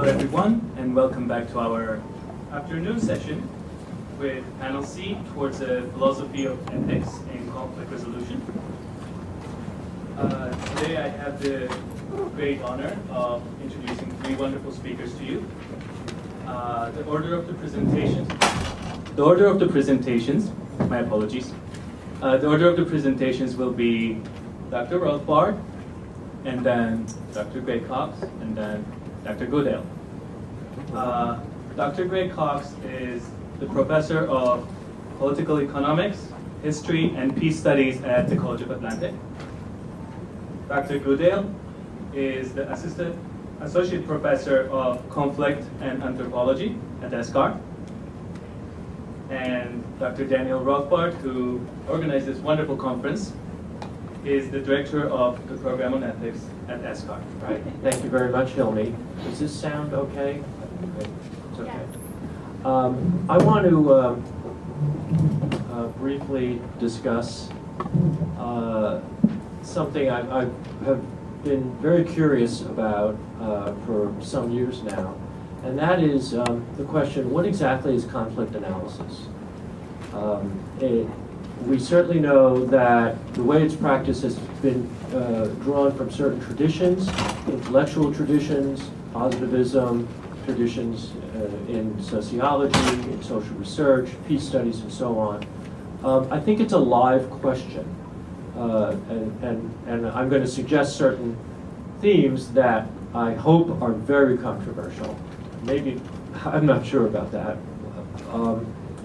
Hello everyone, and welcome back to our afternoon session with panel C towards the philosophy of ethics in conflict resolution. Today I have the great honor of introducing three wonderful speakers to you. The order of the presentations, my apologies. The order of the presentations will be Dr. Rothbart, and then Dr. Gray Cox, and then Dr. Goodale. Dr. Gray Cox is the professor of political economics, history, and peace studies at the College of Atlantic. Dr. Goodale is the associate professor of conflict and anthropology at SCAR. And Dr. Daniel Rothbart, who organized this wonderful conference, is the director of the program on ethics at SCAR. Right. Thank you very much, Hilmi. Does this sound okay? It's okay. I want to briefly discuss something I have been very curious about for some years now, and that is the question, what exactly is conflict analysis? We certainly know that the way it's practiced has been drawn from certain traditions, intellectual traditions, positivism, traditions in sociology, in social research, peace studies, and so on. I think it's a live question, and I'm going to suggest certain themes that I hope are very controversial. Maybe, I'm not sure about that.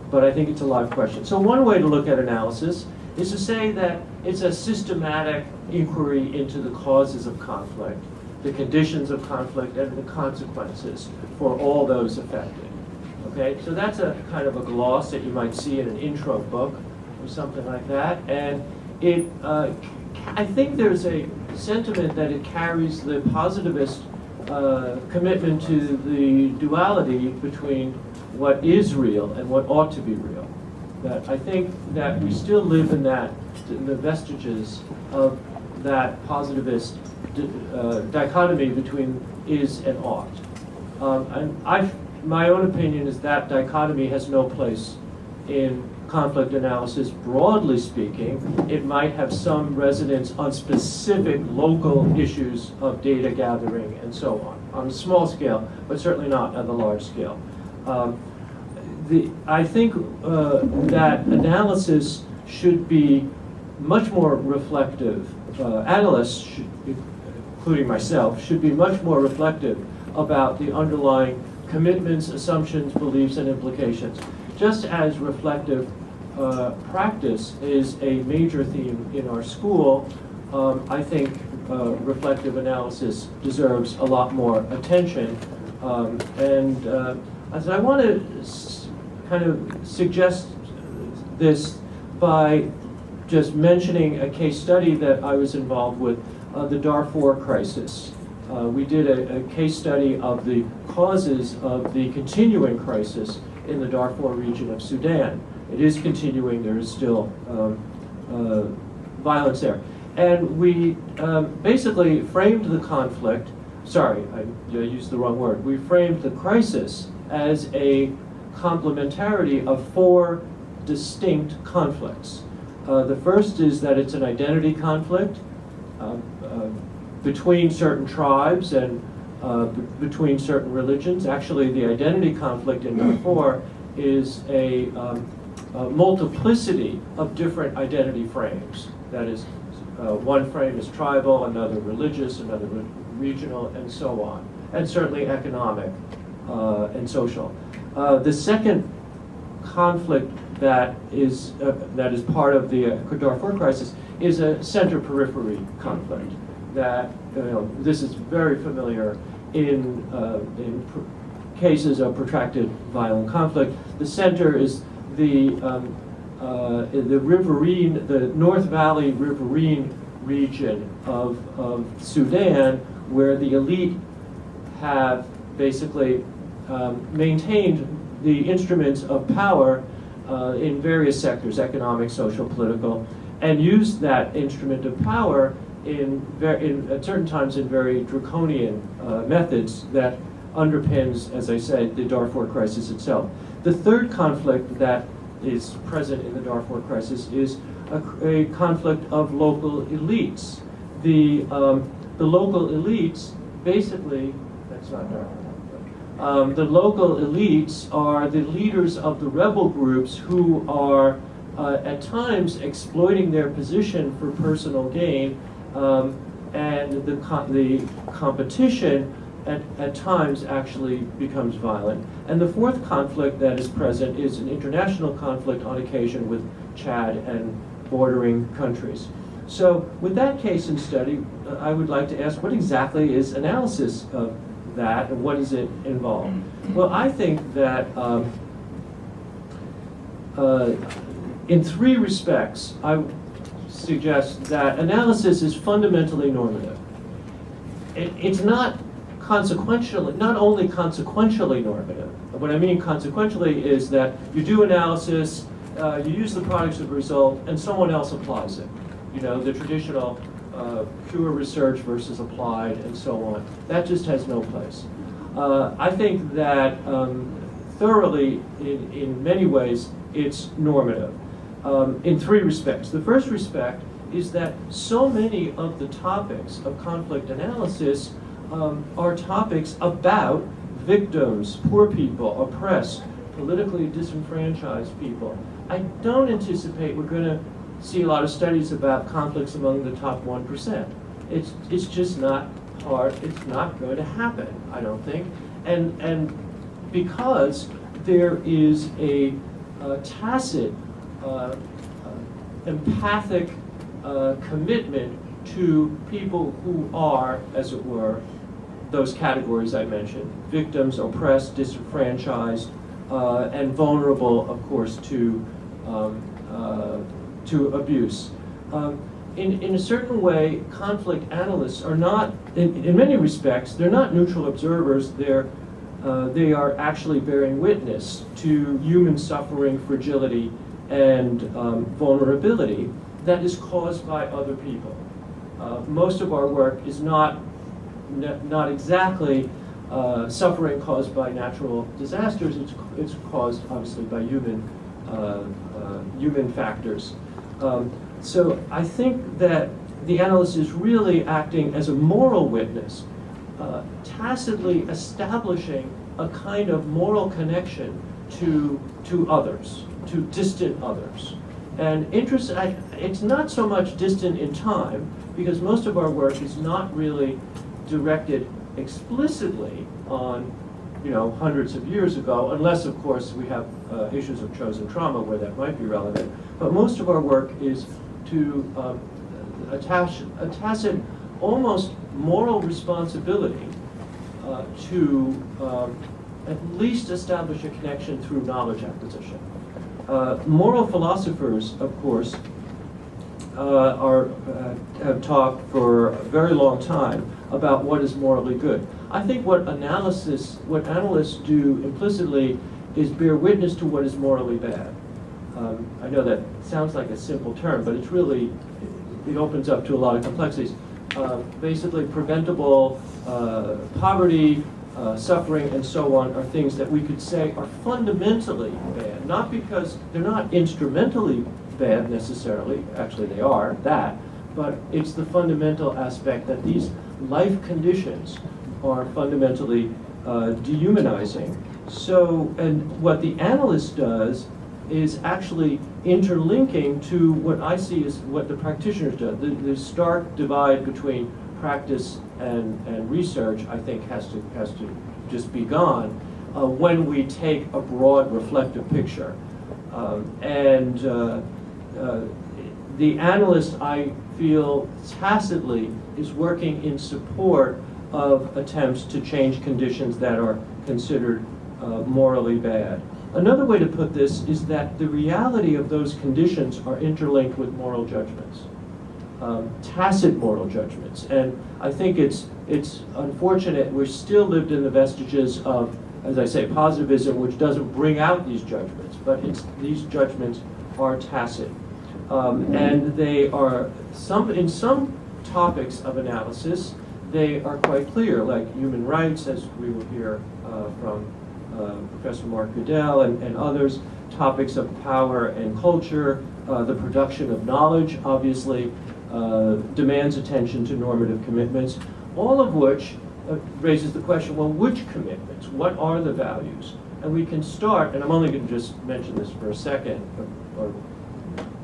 But I think it's a live question. So one way to look at analysis is to say that it's a systematic inquiry into the causes of conflict, the conditions of conflict, and the consequences for all those affected. Okay, so that's a kind of a gloss that you might see in an intro book or something like that. And it, I think there's a sentiment that it carries the positivist commitment to the duality between what is real and what ought to be real. That I think that we still live in that, in the vestiges of that positivist dichotomy between is and ought. And my own opinion is that dichotomy has no place in conflict analysis. Broadly speaking, it might have some resonance on specific local issues of data gathering and so on a small scale, but certainly not at the large scale. I think that analysis should be much more reflective. Analysts, including myself, should be much more reflective about the underlying commitments, assumptions, beliefs, and implications. Just as reflective practice is a major theme in our school, I think reflective analysis deserves a lot more attention. So I want to kind of suggest this by just mentioning a case study that I was involved with, the Darfur crisis. We did a case study of the causes of the continuing crisis in the Darfur region of Sudan. It is continuing, there is still violence there. And we basically framed the conflict, sorry, I used the wrong word. We framed the crisis as a complementarity of four distinct conflicts. The first is that it's an identity conflict between certain tribes and between certain religions. Actually, the identity conflict in Darfur is a multiplicity of different identity frames. That is, one frame is tribal, another religious, another regional, and so on, and certainly economic and social. The second conflict that is part of the Darfur crisis is a center-periphery conflict. That this is very familiar in cases of protracted violent conflict. The center is the riverine, the North Valley riverine region of Sudan, where the elite have basically maintained the instruments of power in various sectors, economic, social, political, and used that instrument of power at certain times in very draconian methods that underpins, as I said, the Darfur crisis itself. The third conflict that is present in the Darfur crisis is a conflict of local elites. The local elites, basically, that's not Darfur. The local elites are the leaders of the rebel groups who are at times exploiting their position for personal gain, and the competition at times actually becomes violent. And the fourth conflict that is present is an international conflict on occasion with Chad and bordering countries. So with that case in study, I would like to ask, what exactly is analysis of that, and what does it involve? Well, I think that in three respects, I suggest that analysis is fundamentally normative. It's not only consequentially normative. What I mean consequentially is that you do analysis, you use the products of result, and someone else applies it. You know, the traditional pure research versus applied and so on. That just has no place. I think that thoroughly, in many ways, it's normative in three respects. The first respect is that so many of the topics of conflict analysis are topics about victims, poor people, oppressed, politically disenfranchised people. I don't anticipate we're going to see a lot of studies about conflicts among the top 1%. It's just not hard. It's not going to happen, I don't think. And because there is a tacit, empathic commitment to people who are, as it were, those categories I mentioned: victims, oppressed, disenfranchised, and vulnerable, of course, to abuse. In a certain way, conflict analysts are not, in many respects, they're not neutral observers. They are actually bearing witness to human suffering, fragility, and vulnerability that is caused by other people. Most of our work is not exactly suffering caused by natural disasters. It's caused, obviously, by human factors. So I think that the analyst is really acting as a moral witness, tacitly establishing a kind of moral connection to others, to distant others. And it's not so much distant in time, because most of our work is not really directed explicitly on, hundreds of years ago, unless, of course, we have issues of chosen trauma where that might be relevant. But most of our work is to attach a tacit, almost moral responsibility to at least establish a connection through knowledge acquisition. Moral philosophers, of course, have talked for a very long time about what is morally good. I think what analysts do implicitly is bear witness to what is morally bad. I know that sounds like a simple term, but it's really, it opens up to a lot of complexities. Basically, preventable poverty, suffering, and so on are things that we could say are fundamentally bad, not because they're not instrumentally bad necessarily, actually they are that, but it's the fundamental aspect that these life conditions are fundamentally dehumanizing. So, and what the analyst does is actually interlinking to what I see as what the practitioners do. The stark divide between practice and research, I think, has to just be gone when we take a broad reflective picture. The analyst, I feel, tacitly is working in support of attempts to change conditions that are considered morally bad. Another way to put this is that the reality of those conditions are interlinked with moral judgments, tacit moral judgments. And I think it's unfortunate we're still lived in the vestiges of, as I say, positivism, which doesn't bring out these judgments, but these judgments are tacit. And they are, in some topics of analysis, they are quite clear, like human rights, as we will hear from Professor Mark Goodale and others, topics of power and culture, the production of knowledge, obviously, demands attention to normative commitments, all of which raises the question, well, which commitments? What are the values? And we can start, and I'm only going to just mention this for a second, or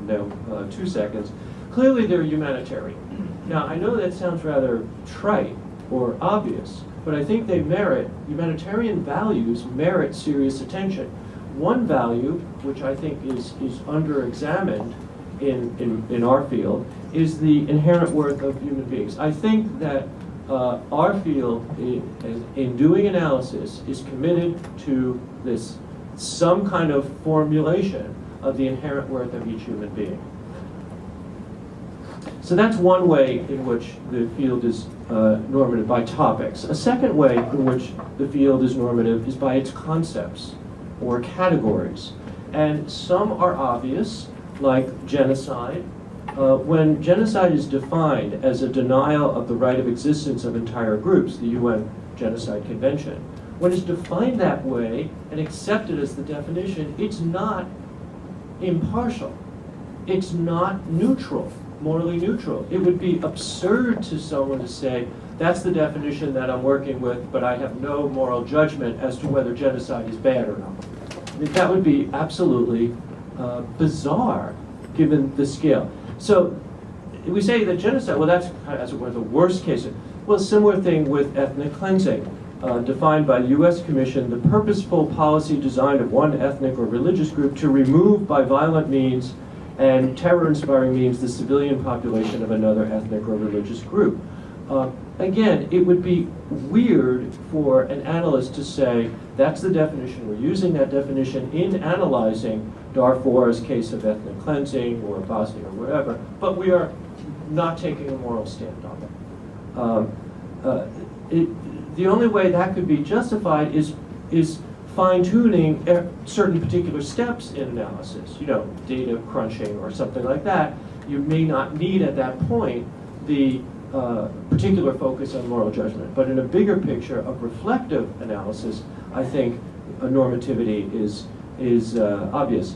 no, 2 seconds. Clearly they're humanitarian. Now, I know that sounds rather trite or obvious, but I think humanitarian values merit serious attention. One value, which I think is under-examined in our field, is the inherent worth of human beings. I think that our field, in doing analysis, is committed to some kind of formulation of the inherent worth of each human being. So that's one way in which the field is normative, by topics. A second way in which the field is normative is by its concepts or categories. And some are obvious, like genocide. When genocide is defined as a denial of the right of existence of entire groups, the UN Genocide Convention, when it's defined that way and accepted as the definition, it's not impartial. It's not neutral, morally neutral. It would be absurd to someone to say, that's the definition that I'm working with, but I have no moral judgment as to whether genocide is bad or not. That would be absolutely bizarre, given the scale. So we say that genocide, well, that's, as it were, the worst case. Well, similar thing with ethnic cleansing, defined by the U.S. Commission, the purposeful policy design of one ethnic or religious group to remove by violent means and terror-inspiring means the civilian population of another ethnic or religious group. Again, it would be weird for an analyst to say, that's the definition, we're using that definition in analyzing Darfur's case of ethnic cleansing or Bosnia or wherever, but we are not taking a moral stand on it. The only way that could be justified is fine-tuning certain particular steps in analysis, data crunching or something like that. You may not need at that point the particular focus on moral judgment. But in a bigger picture of reflective analysis, I think normativity is obvious.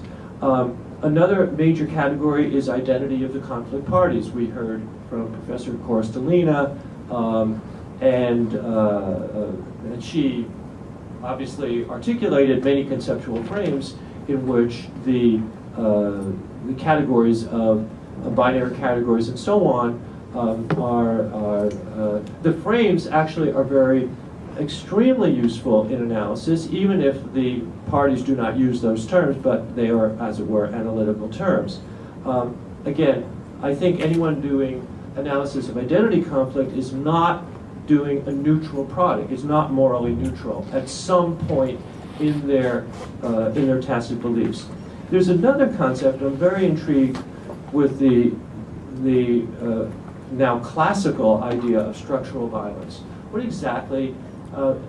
Another major category is identity of the conflict parties. We heard from Professor Korstalina, and she obviously articulated many conceptual frames in which the categories of binary categories and so on the frames actually are extremely useful in analysis, even if the parties do not use those terms, but they are, as it were, analytical terms. Again, I think anyone doing analysis of identity conflict is not doing a neutral product, is not morally neutral at some point in their tacit beliefs. There's another concept, I'm very intrigued with the now classical idea of structural violence. What exactly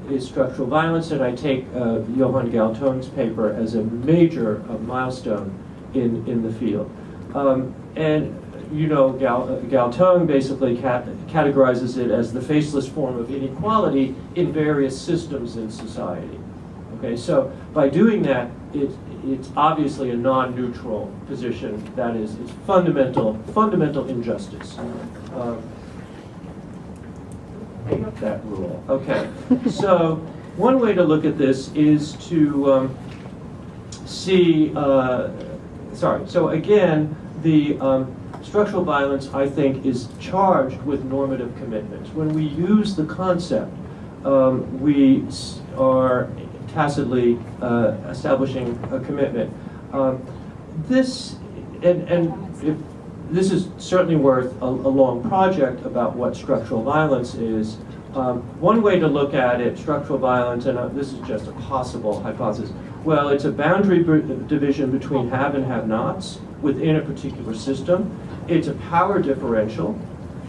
is structural violence? And I take Johan Galton's paper as a major milestone in the field. Galton basically categorizes it as the faceless form of inequality in various systems in society. Okay, so by doing that, it's obviously a non-neutral position. That is, it's fundamental injustice. Make up that rule. Okay, so one way to look at this is to see. So again, the structural violence, I think, is charged with normative commitments. When we use the concept, we are tacitly establishing a commitment. This is certainly worth a long project about what structural violence is. One way to look at it, structural violence, and this is just a possible hypothesis. Well, it's a boundary division between have and have-nots within a particular system. It's a power differential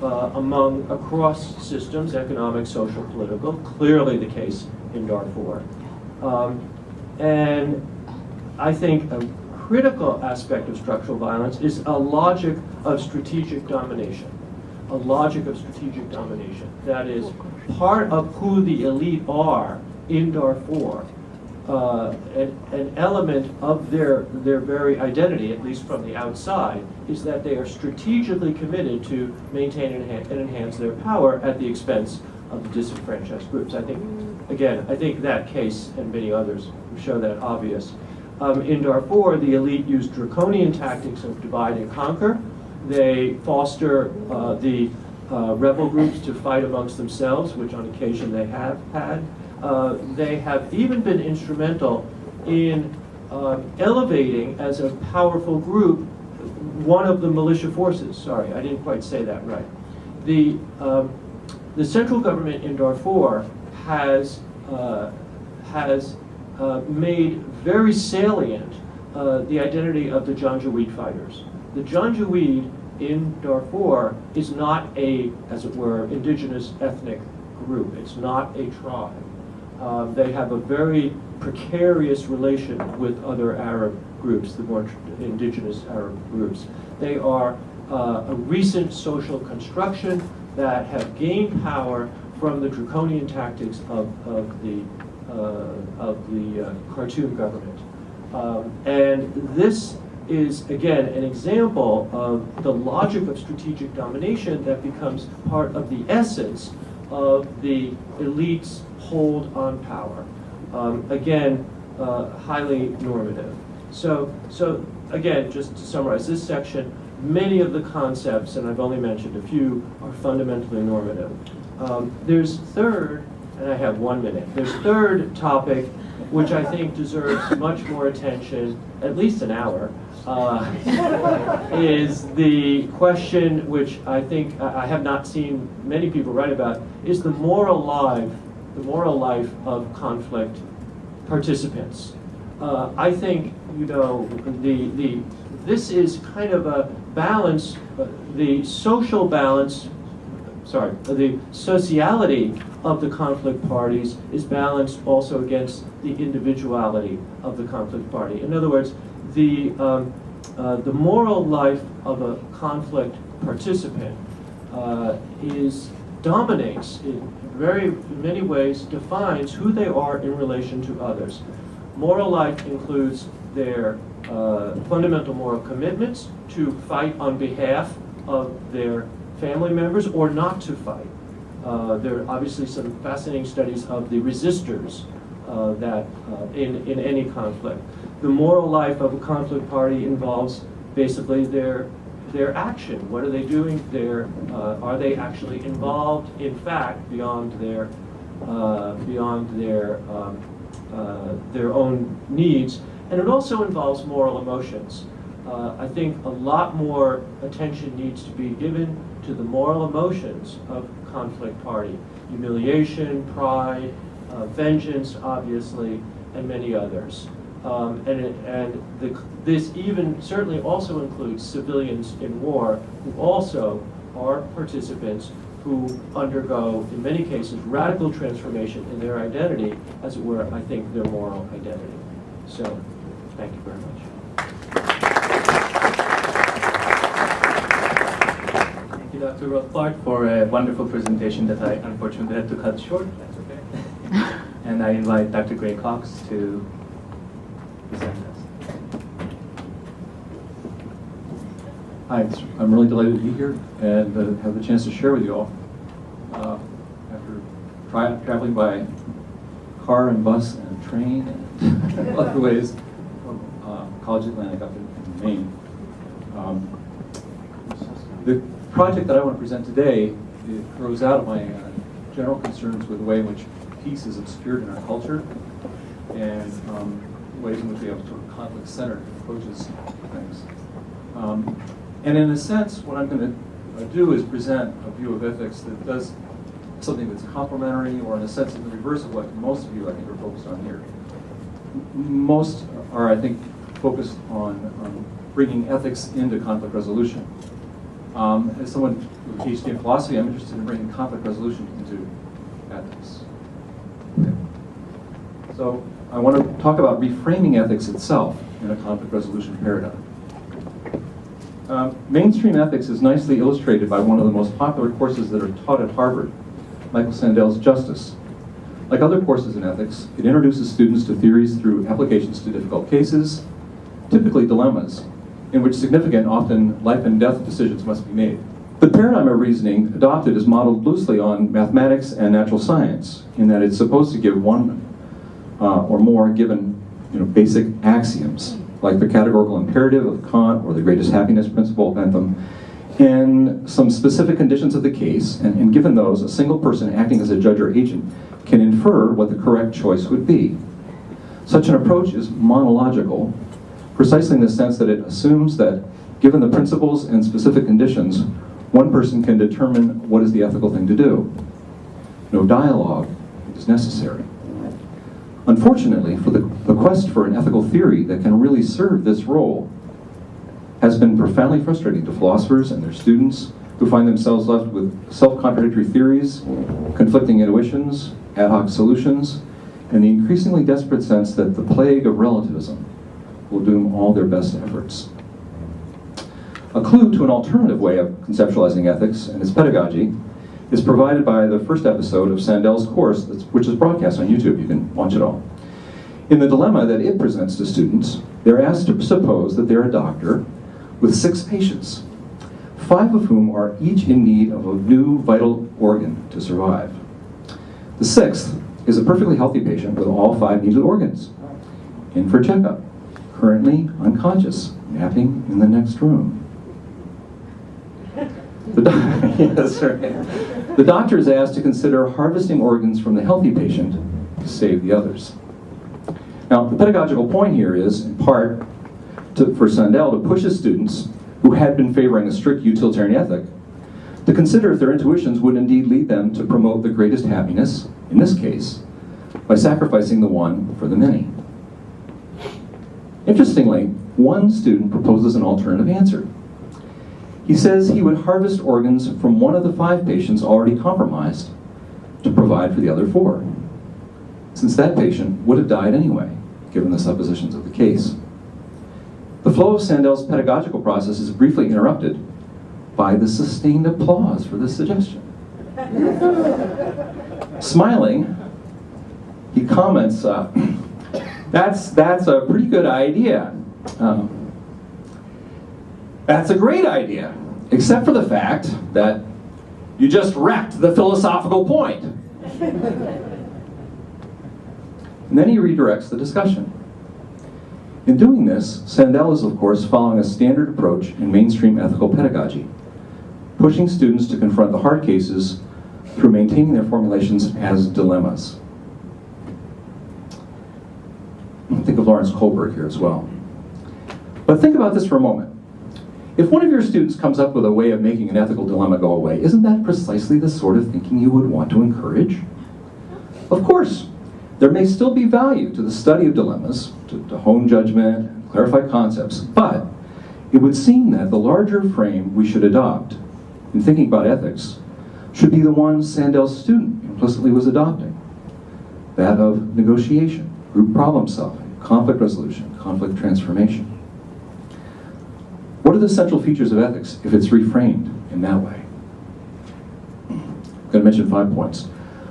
across systems, economic, social, political, clearly the case in Darfur. And I think a critical aspect of structural violence is a logic of strategic domination. a logic of strategic domination. That is, part of who the elite are in Darfur, an element of their very identity, at least from the outside, is that they are strategically committed to maintain and enhance their power at the expense of the disenfranchised groups. I think that case and many others show that obvious. In Darfur, the elite used draconian tactics of divide and conquer. They foster the rebel groups to fight amongst themselves, which on occasion they have had. They have even been instrumental in elevating as a powerful group one of the militia forces. Sorry, I didn't quite say that right. The central government in Darfur has made very salient the identity of the Janjaweed fighters. The Janjaweed in Darfur is not a, as it were, indigenous ethnic group. It's not a tribe. They have a very precarious relation with other Arab groups, the more indigenous Arab groups. They are a recent social construction that have gained power from the draconian tactics of the Khartoum government. And this is, again, an example of the logic of strategic domination that becomes part of the essence of the elite's hold on power. Again, highly normative. So again, just to summarize this section, many of the concepts, and I've only mentioned a few, are fundamentally normative. There's third, and I have 1 minute, there's third topic, which I think deserves much more attention, at least an hour, is the question which I think I have not seen many people write about, is the moral life of conflict participants. I think, this is kind of a balance, the social balance, the sociality of the conflict parties is balanced also against the individuality of the conflict party. In other words, the moral life of a conflict participant dominates in many ways, defines who they are in relation to others. Moral life includes their fundamental moral commitments to fight on behalf of their family members or not to fight. There are obviously some fascinating studies of the resistors that in any conflict. The moral life of a conflict party involves basically their action. What are they doing? Are they actually involved, in fact, beyond their own needs? And it also involves moral emotions. I think a lot more attention needs to be given to the moral emotions of conflict party. Humiliation, pride, vengeance, obviously, and many others. This even certainly also includes civilians in war who also are participants who undergo, in many cases, radical transformation in their identity, as it were, I think, their moral identity. So, thank you very much. Thank you, Dr. Rothbart, for a wonderful presentation that I unfortunately had to cut short. That's okay. And I invite Dr. Gray Cox to present us. Hi, I'm really delighted to be here and have the chance to share with you all. After traveling by car and bus and train and other ways from College Atlantic up in Maine. The project that I want to present today, it grows out of my general concerns with the way in which peace is obscured in our culture and ways in which we have sort of conflict-centered approaches to things. And in a sense, what I'm going to do is present a view of ethics that does something that's complementary, or in a sense, in the reverse of what most of you, I think, are focused on here. Most are, I think, focused on bringing ethics into conflict resolution. As someone with a PhD in philosophy, I'm interested in bringing conflict resolution into ethics. Okay. So I want to talk about reframing ethics itself in a conflict resolution paradigm. Mainstream ethics is nicely illustrated by one of the most popular courses that are taught at Harvard, Michael Sandel's Justice. Like other courses in ethics, it introduces students to theories through applications to difficult cases, typically dilemmas, in which significant, often life and death decisions must be made. The paradigm of reasoning adopted is modeled loosely on mathematics and natural science, in that it's supposed to give one or more given basic axioms, like the categorical imperative of Kant or the greatest happiness principle of Bentham, and some specific conditions of the case, and given those, a single person acting as a judge or agent can infer what the correct choice would be. Such an approach is monological, precisely in the sense that it assumes that, given the principles and specific conditions, one person can determine what is the ethical thing to do. No dialogue is necessary. Unfortunately, for the quest for an ethical theory that can really serve this role has been profoundly frustrating to philosophers and their students who find themselves left with self-contradictory theories, conflicting intuitions, ad hoc solutions, and the increasingly desperate sense that the plague of relativism will doom all their best efforts. A clue to an alternative way of conceptualizing ethics and its pedagogy is provided by the first episode of Sandel's course, which is broadcast on YouTube. You can watch it all. In the dilemma that it presents to students, they're asked to suppose that they're a doctor with 6 patients, 5 of whom are each in need of a new vital organ to survive. The 6th is a perfectly healthy patient with all 5 needed organs, in for checkup, currently unconscious, napping in the next room. Yes, right. The doctor is asked to consider harvesting organs from the healthy patient to save the others. Now, the pedagogical point here is, in part, for Sandel to push his students, who had been favoring a strict utilitarian ethic, to consider if their intuitions would indeed lead them to promote the greatest happiness, in this case, by sacrificing the one for the many. Interestingly, one student proposes an alternative answer. He says he would harvest organs from one of the 5 patients already compromised to provide for the other 4, since that patient would have died anyway, given the suppositions of the case. The flow of Sandel's pedagogical process is briefly interrupted by the sustained applause for this suggestion. Smiling, he comments, that's a pretty good idea. That's a great idea, except for the fact that you just wrecked the philosophical point. And then he redirects the discussion. In doing this, Sandel is, of course, following a standard approach in mainstream ethical pedagogy, pushing students to confront the hard cases through maintaining their formulations as dilemmas. Think of Lawrence Kohlberg here as well. But think about this for a moment. If one of your students comes up with a way of making an ethical dilemma go away, isn't that precisely the sort of thinking you would want to encourage? Of course, there may still be value to the study of dilemmas, to hone judgment, clarify concepts, but it would seem that the larger frame we should adopt in thinking about ethics should be the one Sandel's student implicitly was adopting, that of negotiation, group problem solving, conflict resolution, conflict transformation. What are the central features of ethics if it's reframed in that way? I'm going to mention 5 points.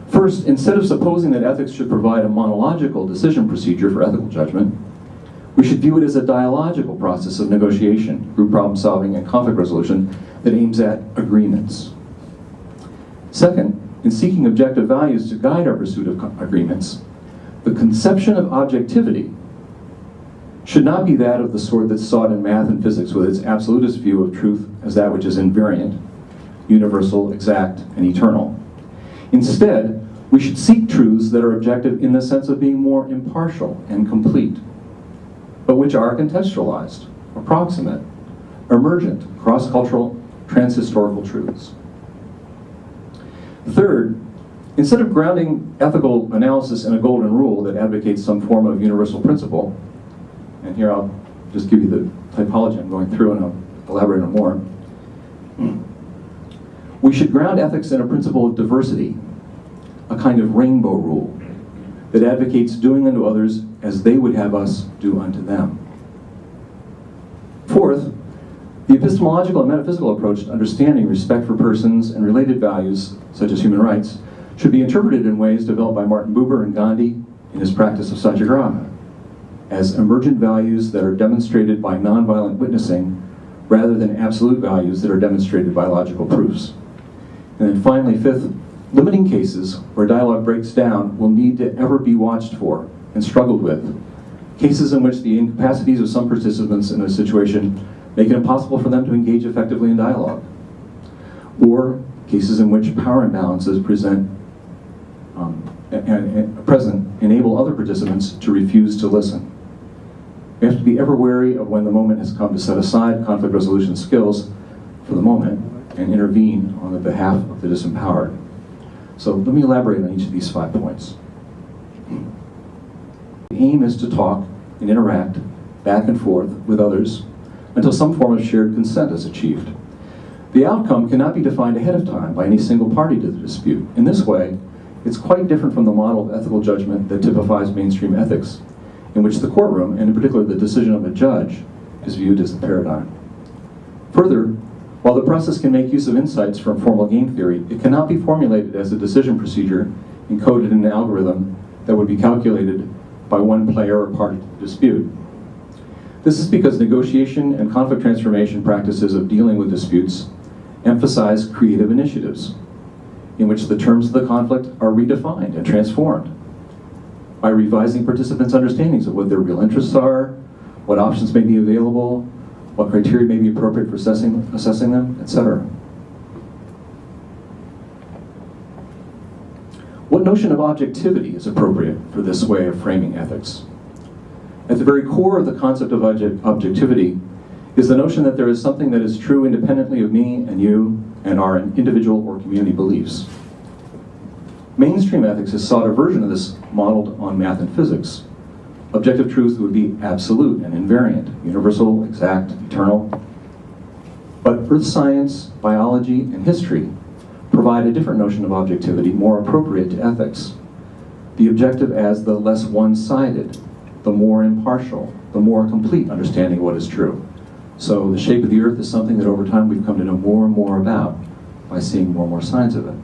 First, instead of supposing that ethics should provide a monological decision procedure for ethical judgment, we should view it as a dialogical process of negotiation, group problem solving, and conflict resolution that aims at agreements. Second, in seeking objective values to guide our pursuit of agreements, the conception of objectivity should not be that of the sort that's sought in math and physics with its absolutist view of truth as that which is invariant, universal, exact, and eternal. Instead, we should seek truths that are objective in the sense of being more impartial and complete, but which are contextualized, approximate, emergent, cross-cultural, trans-historical truths. Third, instead of grounding ethical analysis in a golden rule that advocates some form of universal principle, and here I'll just give you the typology I'm going through and I'll elaborate on more, we should ground ethics in a principle of diversity, a kind of rainbow rule that advocates doing unto others as they would have us do unto them. Fourth, The epistemological and metaphysical approach to understanding respect for persons and related values, such as human rights, should be interpreted in ways developed by Martin Buber and Gandhi in his practice of satyagraha, as emergent values that are demonstrated by nonviolent witnessing, rather than absolute values that are demonstrated by logical proofs. And then finally, fifth, limiting cases where dialogue breaks down will need to ever be watched for and struggled with. Cases in which the incapacities of some participants in a situation make it impossible for them to engage effectively in dialogue. Or cases in which power imbalances enable other participants to refuse to listen. We have to be ever wary of when the moment has come to set aside conflict resolution skills for the moment and intervene on the behalf of the disempowered. So let me elaborate on each of these 5 points. The aim is to talk and interact back and forth with others until some form of shared consent is achieved. The outcome cannot be defined ahead of time by any single party to the dispute. In this way, it's quite different from the model of ethical judgment that typifies mainstream ethics, in which the courtroom, and in particular the decision of a judge, is viewed as the paradigm. Further, while the process can make use of insights from formal game theory, it cannot be formulated as a decision procedure encoded in an algorithm that would be calculated by one player or party to the dispute. This is because negotiation and conflict transformation practices of dealing with disputes emphasize creative initiatives, in which the terms of the conflict are redefined and transformed by revising participants' understandings of what their real interests are, what options may be available, what criteria may be appropriate for assessing them, etc. What notion of objectivity is appropriate for this way of framing ethics? At the very core of the concept of objectivity is the notion that there is something that is true independently of me and you and our individual or community beliefs. Mainstream ethics has sought a version of this modeled on math and physics. Objective truth would be absolute and invariant, universal, exact, eternal. But earth science, biology, and history provide a different notion of objectivity more appropriate to ethics. The objective as the less one-sided, the more impartial, the more complete understanding of what is true. So the shape of the earth is something that over time we've come to know more and more about by seeing more and more signs of it.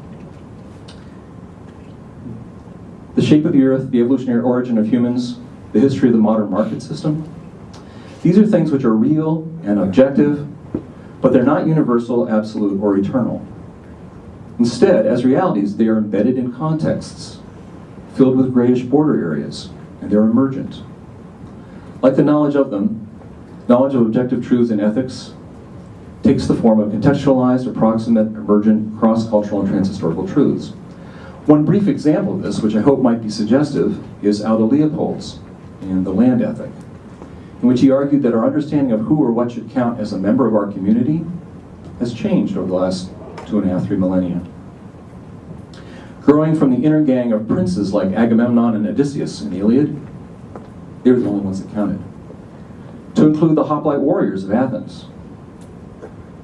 The shape of the earth, the evolutionary origin of humans, the history of the modern market system. These are things which are real and objective, but they're not universal, absolute, or eternal. Instead, as realities, they are embedded in contexts, filled with grayish border areas, and they're emergent. Like the knowledge of them, knowledge of objective truth in ethics takes the form of contextualized, approximate, emergent, cross-cultural, and trans-historical truths. One brief example of this, which I hope might be suggestive, is Aldo Leopold's in The Land Ethic, in which he argued that our understanding of who or what should count as a member of our community has changed over the last 2.5, 3 millennia. Growing from the inner gang of princes like Agamemnon and Odysseus in the Iliad, they were the only ones that counted. To include the hoplite warriors of Athens.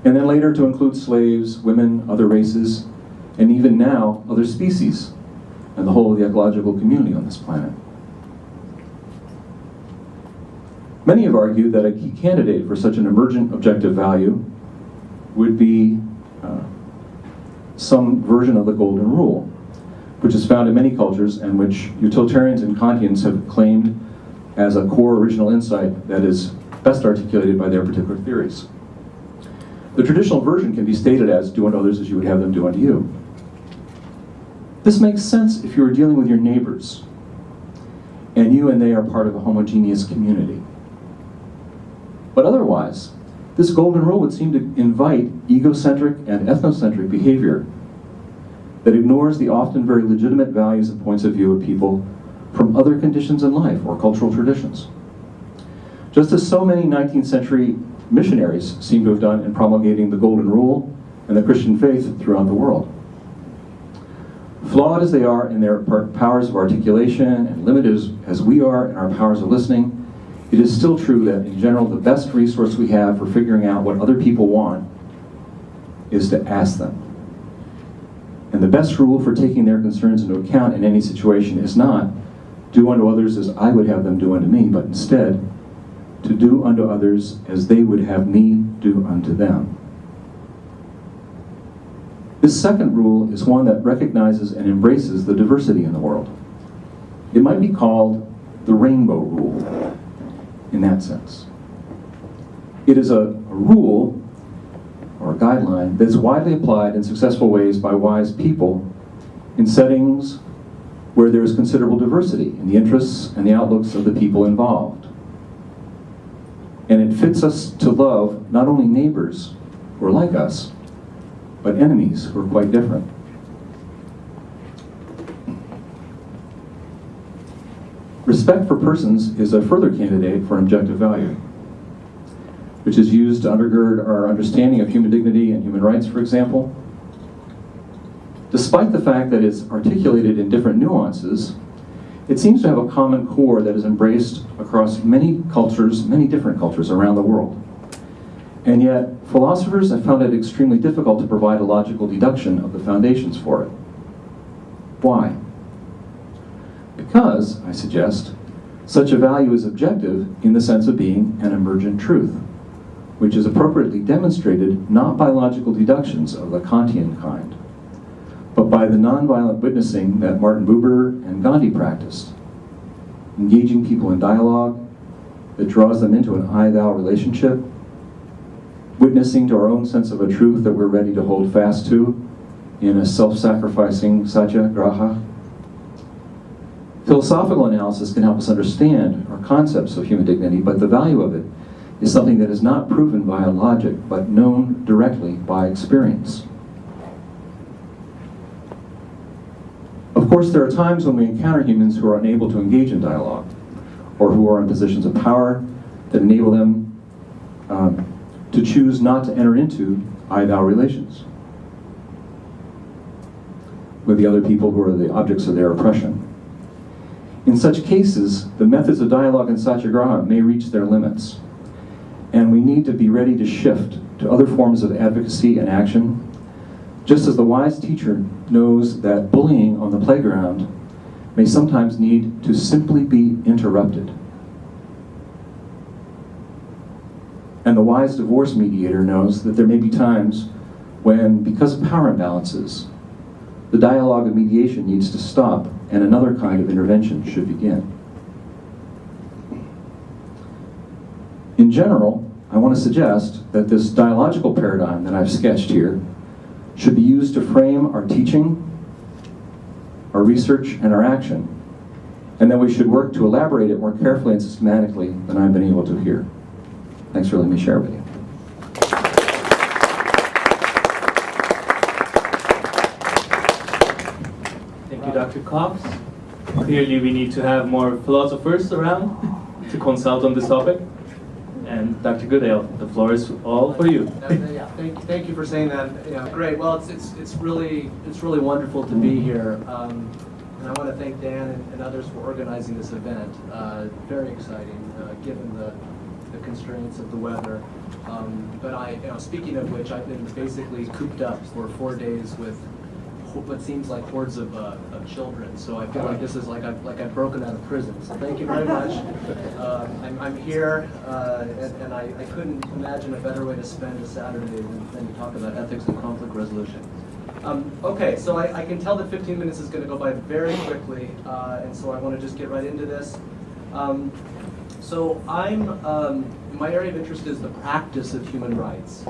And then later to include slaves, women, other races, and even now, other species, and the whole of the ecological community on this planet. Many have argued that a key candidate for such an emergent objective value would be some version of the golden rule, which is found in many cultures and which utilitarians and Kantians have claimed as a core original insight that is best articulated by their particular theories. The traditional version can be stated as, do unto others as you would have them do unto you. This makes sense if you are dealing with your neighbors, and you and they are part of a homogeneous community. But otherwise, this golden rule would seem to invite egocentric and ethnocentric behavior that ignores the often very legitimate values and points of view of people from other conditions in life or cultural traditions. Just as so many 19th century missionaries seem to have done in promulgating the golden rule and the Christian faith throughout the world. Flawed as they are in their powers of articulation and limited as we are in our powers of listening, it is still true that in general the best resource we have for figuring out what other people want is to ask them. And the best rule for taking their concerns into account in any situation is not do unto others as I would have them do unto me, but instead, to do unto others as they would have me do unto them. This second rule is one that recognizes and embraces the diversity in the world. It might be called the rainbow rule in that sense. It is a rule or a guideline that is widely applied in successful ways by wise people in settings where there is considerable diversity in the interests and the outlooks of the people involved. And it fits us to love not only neighbors who are like us, but enemies who are quite different. Respect for persons is a further candidate for an objective value, which is used to undergird our understanding of human dignity and human rights, for example. Despite the fact that it's articulated in different nuances, it seems to have a common core that is embraced across many cultures, many different cultures around the world. And yet, philosophers have found it extremely difficult to provide a logical deduction of the foundations for it. Why? Because, I suggest, such a value is objective in the sense of being an emergent truth, which is appropriately demonstrated not by logical deductions of the Kantian kind, but by the nonviolent witnessing that Martin Buber and Gandhi practiced, engaging people in dialogue that draws them into an I-thou relationship, witnessing to our own sense of a truth that we're ready to hold fast to in a self-sacrificing satyagraha. Philosophical analysis can help us understand our concepts of human dignity, but the value of it is something that is not proven by logic, but known directly by experience. Of course, there are times when we encounter humans who are unable to engage in dialogue, or who are in positions of power that enable them to choose not to enter into I-thou relations with the other people who are the objects of their oppression. In such cases, the methods of dialogue and satyagraha may reach their limits, and we need to be ready to shift to other forms of advocacy and action, just as the wise teacher knows that bullying on the playground may sometimes need to simply be interrupted. And the wise divorce mediator knows that there may be times when, because of power imbalances, the dialogue of mediation needs to stop and another kind of intervention should begin. In general, I want to suggest that this dialogical paradigm that I've sketched here should be used to frame our teaching, our research, and our action, and that we should work to elaborate it more carefully and systematically than I've been able to here. Thanks for letting me share with you. Thank you, Dr. Cox. Clearly, we need to have more philosophers around to consult on this topic. And Dr. Goodale, the floor is all for you. Yeah, thank you for saying that. Yeah, great. Well, it's really wonderful to be here, and I want to thank Dan and others for organizing this event. Very exciting, given the constraints of the weather. But speaking of which, I've been basically cooped up for 4 days with what seems like hordes of children. So I feel like this is like I've broken out of prison. So thank you very much. I'm here, and I couldn't imagine a better way to spend a Saturday than to talk about ethics and conflict resolution. Okay, so I can tell that 15 minutes is going to go by very quickly, and so I want to just get right into this. So my area of interest is the practice of human rights.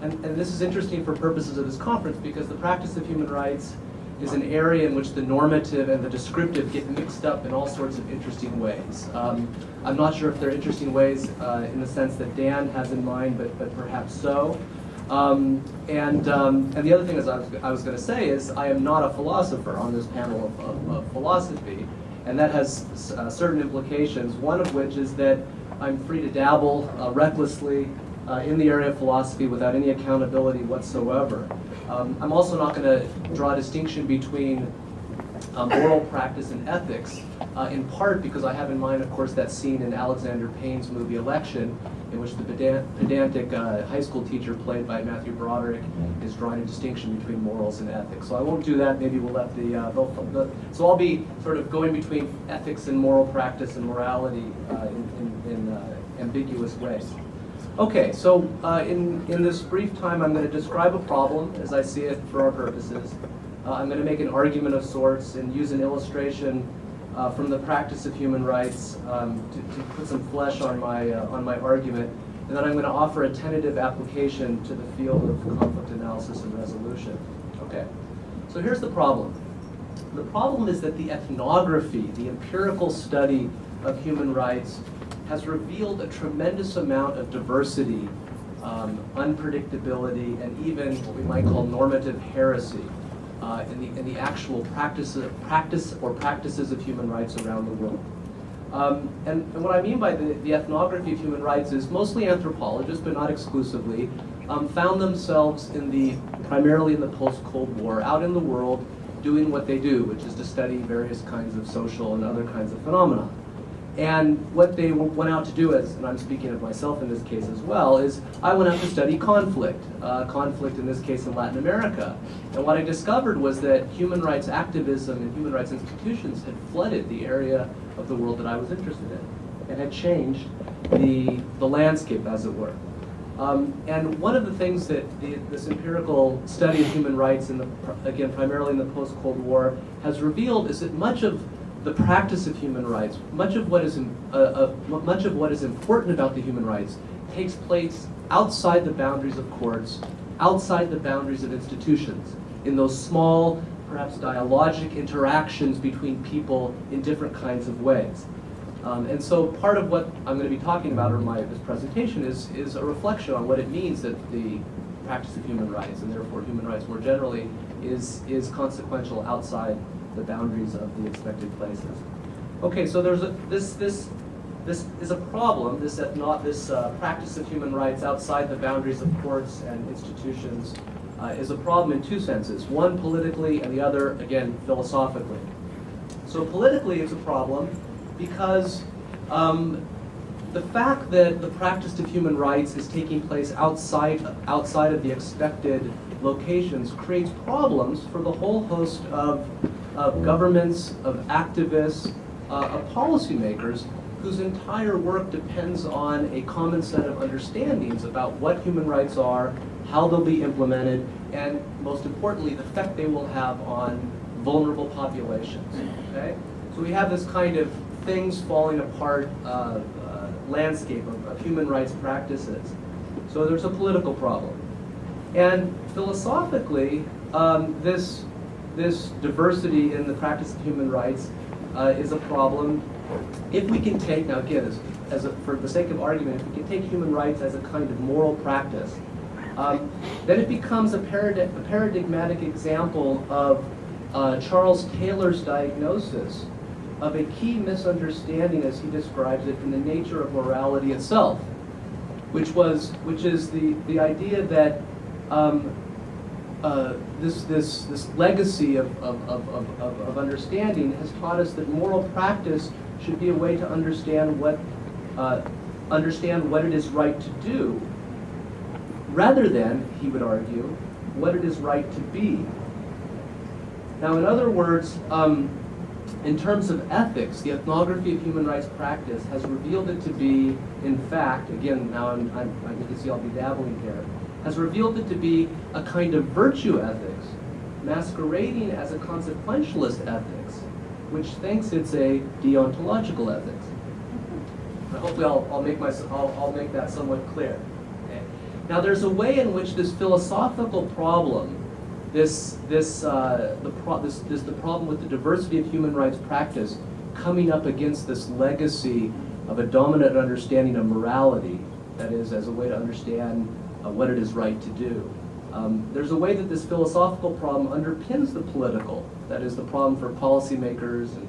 And this is interesting for purposes of this conference because the practice of human rights is an area in which the normative and the descriptive get mixed up in all sorts of interesting ways. I'm not sure if they're interesting ways in the sense that Dan has in mind, but perhaps so. And the other thing I was going to say is I am not a philosopher on this panel of philosophy, and that has certain implications, one of which is that I'm free to dabble recklessly in the area of philosophy without any accountability whatsoever. I'm also not going to draw a distinction between moral practice and ethics, in part because I have in mind, of course, that scene in Alexander Payne's movie Election, in which the pedantic high school teacher played by Matthew Broderick is drawing a distinction between morals and ethics. So I won't do that. Maybe we'll let so I'll be sort of going between ethics and moral practice and morality in ambiguous ways. Okay, so in this brief time, I'm going to describe a problem as I see it for our purposes. I'm going to make an argument of sorts and use an illustration from the practice of human rights to put some flesh on my argument, and then I'm going to offer a tentative application to the field of conflict analysis and resolution. Okay, so here's the problem. The problem is that the ethnography, the empirical study of human rights, has revealed a tremendous amount of diversity, unpredictability, and even what we might call normative heresy in the actual practices of human rights around the world. And what I mean by the ethnography of human rights is mostly anthropologists, but not exclusively, found themselves primarily in the post-Cold War, out in the world doing what they do, which is to study various kinds of social and other kinds of phenomena. And what they went out to do, and I'm speaking of myself in this case as well, is I went out to study conflict in this case in Latin America. And what I discovered was that human rights activism and human rights institutions had flooded the area of the world that I was interested in and had changed the landscape, as it were. And one of the things that this empirical study of human rights, again, primarily in the post-Cold War, has revealed is that much of the practice of human rights, much of what is important about the human rights, takes place outside the boundaries of courts, outside the boundaries of institutions, in those small, perhaps dialogic interactions between people in different kinds of ways. And so part of what I'm going to be talking about in this presentation is a reflection on what it means that the practice of human rights, and therefore human rights more generally, is consequential outside the boundaries of the expected places. Okay, so there's this is a problem. This practice of human rights outside the boundaries of courts and institutions is a problem in two senses. One politically, and the other, again, philosophically. So politically, it's a problem because the fact that the practice of human rights is taking place outside of the expected locations creates problems for the whole host of governments, of activists, of policymakers whose entire work depends on a common set of understandings about what human rights are, how they'll be implemented, and most importantly, the effect they will have on vulnerable populations. Okay? So we have this kind of things falling apart landscape of human rights practices. So there's a political problem. And philosophically, this diversity in the practice of human rights is a problem. If we can take, now again, for the sake of argument, if we can take human rights as a kind of moral practice, then it becomes a paradigmatic example of Charles Taylor's diagnosis of a key misunderstanding, as he describes it, in the nature of morality itself, which is the idea that this legacy of understanding has taught us that moral practice should be a way to understand what it is right to do, rather than, he would argue, what it is right to be. Now, in other words, in terms of ethics, the ethnography of human rights practice has revealed it to be, in fact, again, now you can see I'll be dabbling here, has revealed it to be a kind of virtue ethics, masquerading as a consequentialist ethics, which thinks it's a deontological ethics. Hopefully I'll make that somewhat clear. Okay. Now there's a way in which this philosophical problem, the problem with the diversity of human rights practice coming up against this legacy of a dominant understanding of morality, that is, as a way to understand what it is right to do. There's a way that this philosophical problem underpins the political, that is, the problem for policymakers and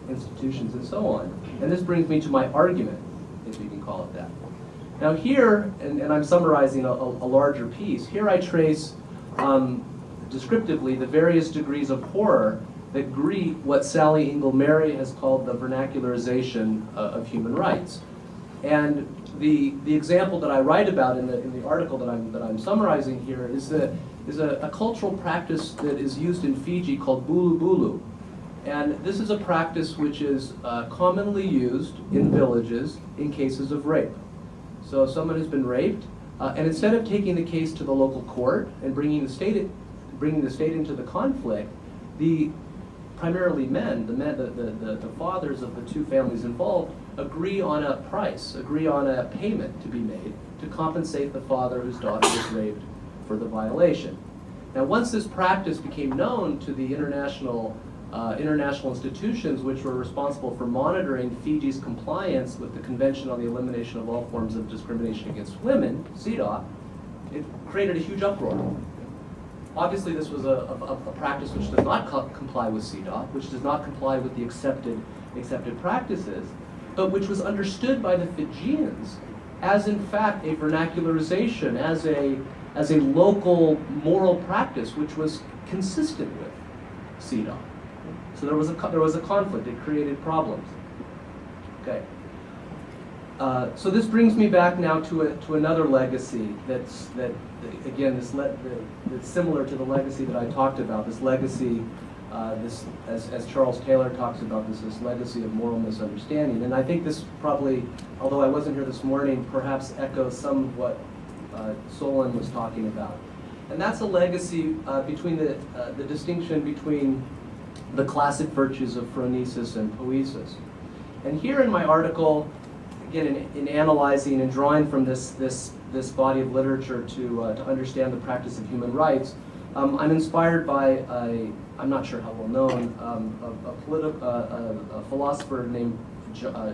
institutions and so on. And this brings me to my argument, if you can call it that. Now here, and I'm summarizing a larger piece, here I trace descriptively the various degrees of horror that greet what Sally Ingle Mary has called the vernacularization of human rights. And the example that I write about in the article that I'm summarizing here is a cultural practice that is used in Fiji called bulu bulu. And this is a practice which is commonly used in villages in cases of rape. So someone has been raped, and instead of taking the case to the local court and bringing the state into the conflict, the primarily the fathers of the two families involved agree on a price, agree on a payment to be made to compensate the father whose daughter was raped for the violation. Now, once this practice became known to the international institutions which were responsible for monitoring Fiji's compliance with the Convention on the Elimination of All Forms of Discrimination Against Women, CEDAW, it created a huge uproar. Obviously, this was a practice which does not comply with CEDAW, which does not comply with the accepted practices, but which was understood by the Fijians as, in fact, a vernacularization, as a local moral practice which was consistent with CEDAW. So there was a conflict. It created problems. Okay. So this brings me back now to another legacy that's similar to the legacy that I talked about. This legacy, as Charles Taylor talks about, this legacy of moral misunderstanding. And I think this probably, although I wasn't here this morning, perhaps echoes some of what Solon was talking about. And that's a legacy between the distinction between the classic virtues of phronesis and poesis. And here in my article, again, in analyzing and drawing from this body of literature to understand the practice of human rights, I'm inspired by I'm not sure how well known, a philosopher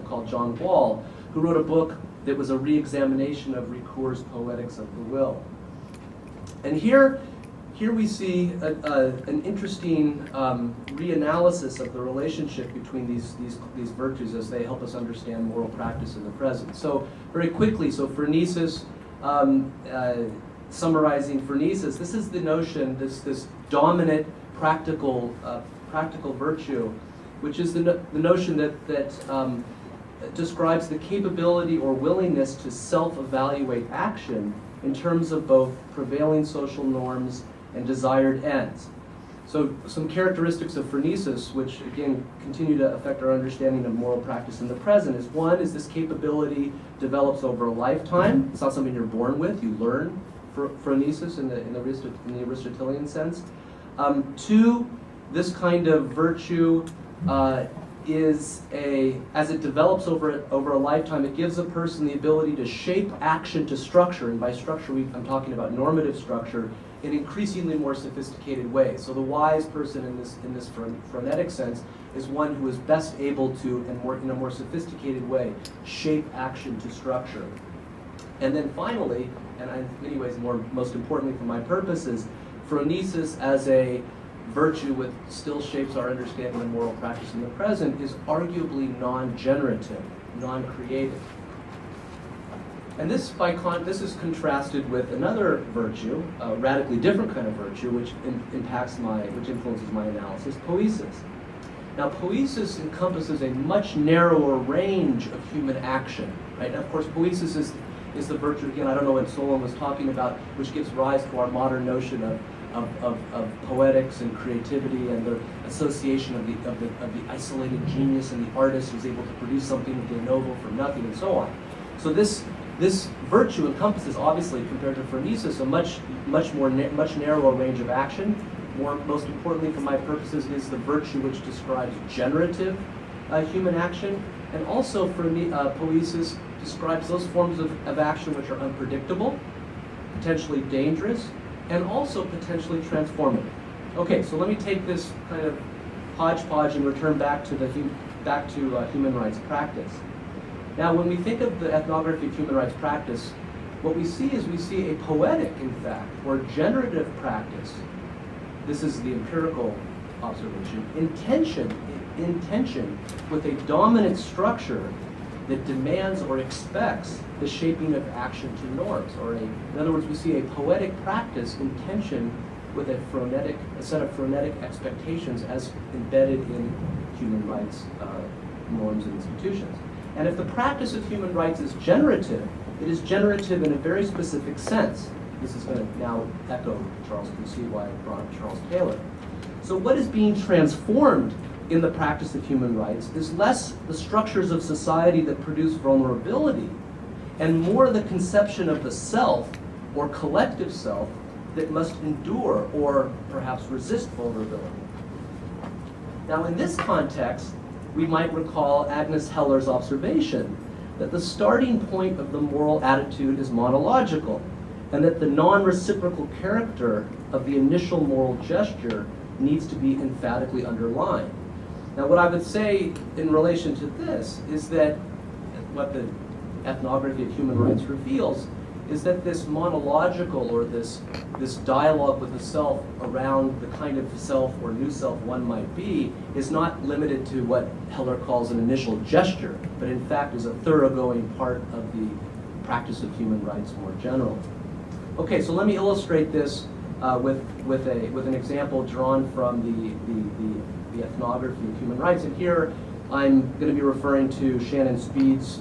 called John Wall, who wrote a book that was a re-examination of Ricoeur's Poetics of the Will. And here we see an interesting reanalysis of the relationship between these virtues as they help us understand moral practice in the present. So very quickly, so phronesis, summarizing phronesis, this is the notion, this dominant practical virtue, which is the notion that describes the capability or willingness to self-evaluate action in terms of both prevailing social norms and desired ends. So some characteristics of phronesis, which again continue to affect our understanding of moral practice in the present, is one is this capability develops over a lifetime. It's not something you're born with. You learn phronesis in the Aristotelian sense. Two, this kind of virtue as it develops over a lifetime, it gives a person the ability to shape action to structure, and by structure I'm talking about normative structure, in increasingly more sophisticated ways. So the wise person in this phronetic sense is one who is best able to, in a more sophisticated way, shape action to structure. And then finally, and in many ways most importantly for my purposes, phronesis as a virtue which still shapes our understanding of moral practice in the present is arguably non-generative, non-creative. And this is contrasted with another virtue, a radically different kind of virtue, which influences my analysis, poesis. Now, poesis encompasses a much narrower range of human action, right? And of course, poesis is the virtue, again, I don't know what Solon was talking about, which gives rise to our modern notion of poetics and creativity and the association of the isolated genius and the artist who's able to produce something de novo from nothing and so on. So this virtue encompasses, obviously, compared to phronesis, a much narrower range of action. Most importantly, for my purposes, is the virtue which describes generative human action, and also poesis describes those forms of action which are unpredictable, potentially dangerous, and also potentially transformative. Okay, so let me take this kind of hodgepodge and return back to human rights practice. Now, when we think of the ethnography of human rights practice, what we see a poetic, in fact, or generative practice. This is the empirical observation, in tension with a dominant structure that demands or expects the shaping of action to norms. In other words, we see a poetic practice in tension with a set of phronetic expectations as embedded in human rights norms and institutions. And if the practice of human rights is generative, it is generative in a very specific sense. This is going to now echo Charles Cousy, why I brought up Charles Taylor. So what is being transformed in the practice of human rights is less the structures of society that produce vulnerability and more the conception of the self or collective self that must endure or perhaps resist vulnerability. Now in this context, we might recall Agnes Heller's observation that the starting point of the moral attitude is monological, and that the non-reciprocal character of the initial moral gesture needs to be emphatically underlined. Now what I would say in relation to this is that what the ethnography of human rights reveals is that this monological or this dialogue with the self around the kind of self or new self one might be is not limited to what Heller calls an initial gesture, but in fact is a thoroughgoing part of the practice of human rights more generally. Okay, so let me illustrate this with an example drawn from the ethnography of human rights. And here I'm going to be referring to Shannon Speed's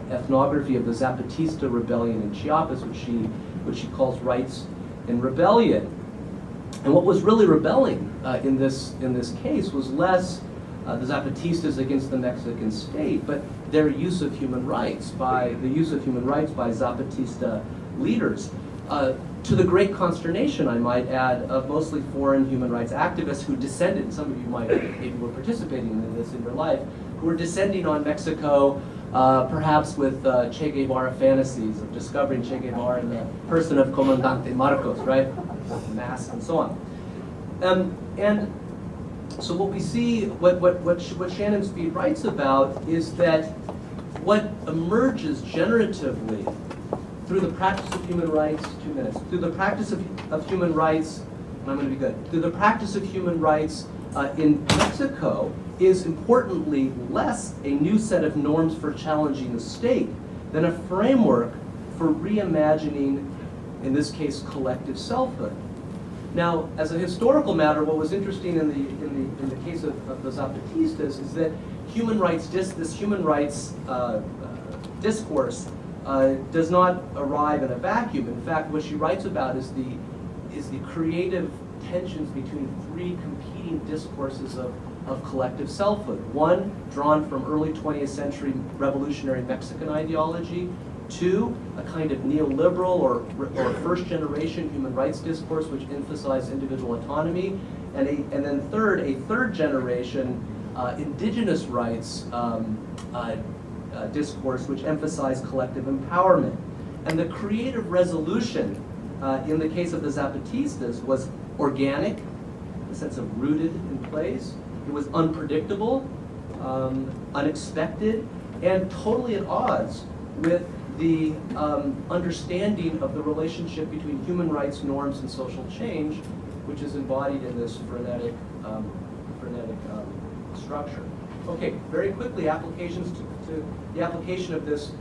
ethnography of the Zapatista rebellion in Chiapas, which she calls Rights in Rebellion. And what was really rebelling in this case was less the Zapatistas against the Mexican state, but their use of human rights by Zapatista leaders. To the great consternation, I might add, of mostly foreign human rights activists who descended, some of you might maybe were participating in this in your life, who were descending on Mexico, perhaps with Che Guevara fantasies of discovering Che Guevara in the person of Comandante Marcos, right? With masks and so on. And so what we see, what Shannon Speed writes about is that what emerges generatively through the practice of human rights, through the practice of human rights, and I'm going to be good, through the practice of human rights in Mexico is importantly less a new set of norms for challenging the state than a framework for reimagining, in this case, collective selfhood. Now, as a historical matter, what was interesting in the case of the Zapatistas is that this human rights discourse does not arrive in a vacuum. In fact, what she writes about is the creative tensions between three competing discourses of collective selfhood. One, drawn from early 20th century revolutionary Mexican ideology. Two, a kind of neoliberal or first generation human rights discourse which emphasized individual autonomy. And then third, a third generation indigenous rights discourse which emphasized collective empowerment. And the creative resolution in the case of the Zapatistas was organic, in the sense of rooted in place. It was unpredictable, unexpected, and totally at odds with the understanding of the relationship between human rights norms and social change, which is embodied in this frenetic structure. Okay, very quickly, applications to the application of this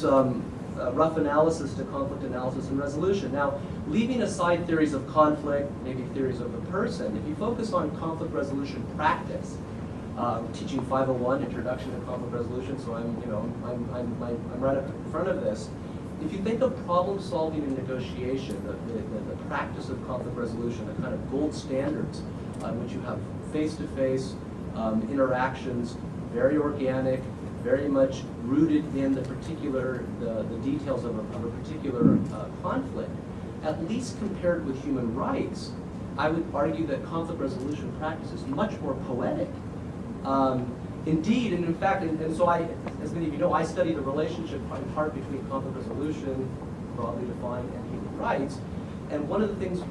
rough analysis to conflict analysis and resolution. Now, leaving aside theories of conflict, maybe theories of the person, if you focus on conflict resolution practice, teaching 501, Introduction to Conflict Resolution, so I'm right up in front of this. If you think of problem solving and negotiation, the practice of conflict resolution, the kind of gold standards in which you have face-to-face interactions, very organic, very much rooted in the details of a particular conflict, at least compared with human rights, I would argue that conflict resolution practice is much more poetic. Indeed, and in fact, and so as many of you know, I study the relationship in part between conflict resolution, broadly defined, and human rights. And one of the things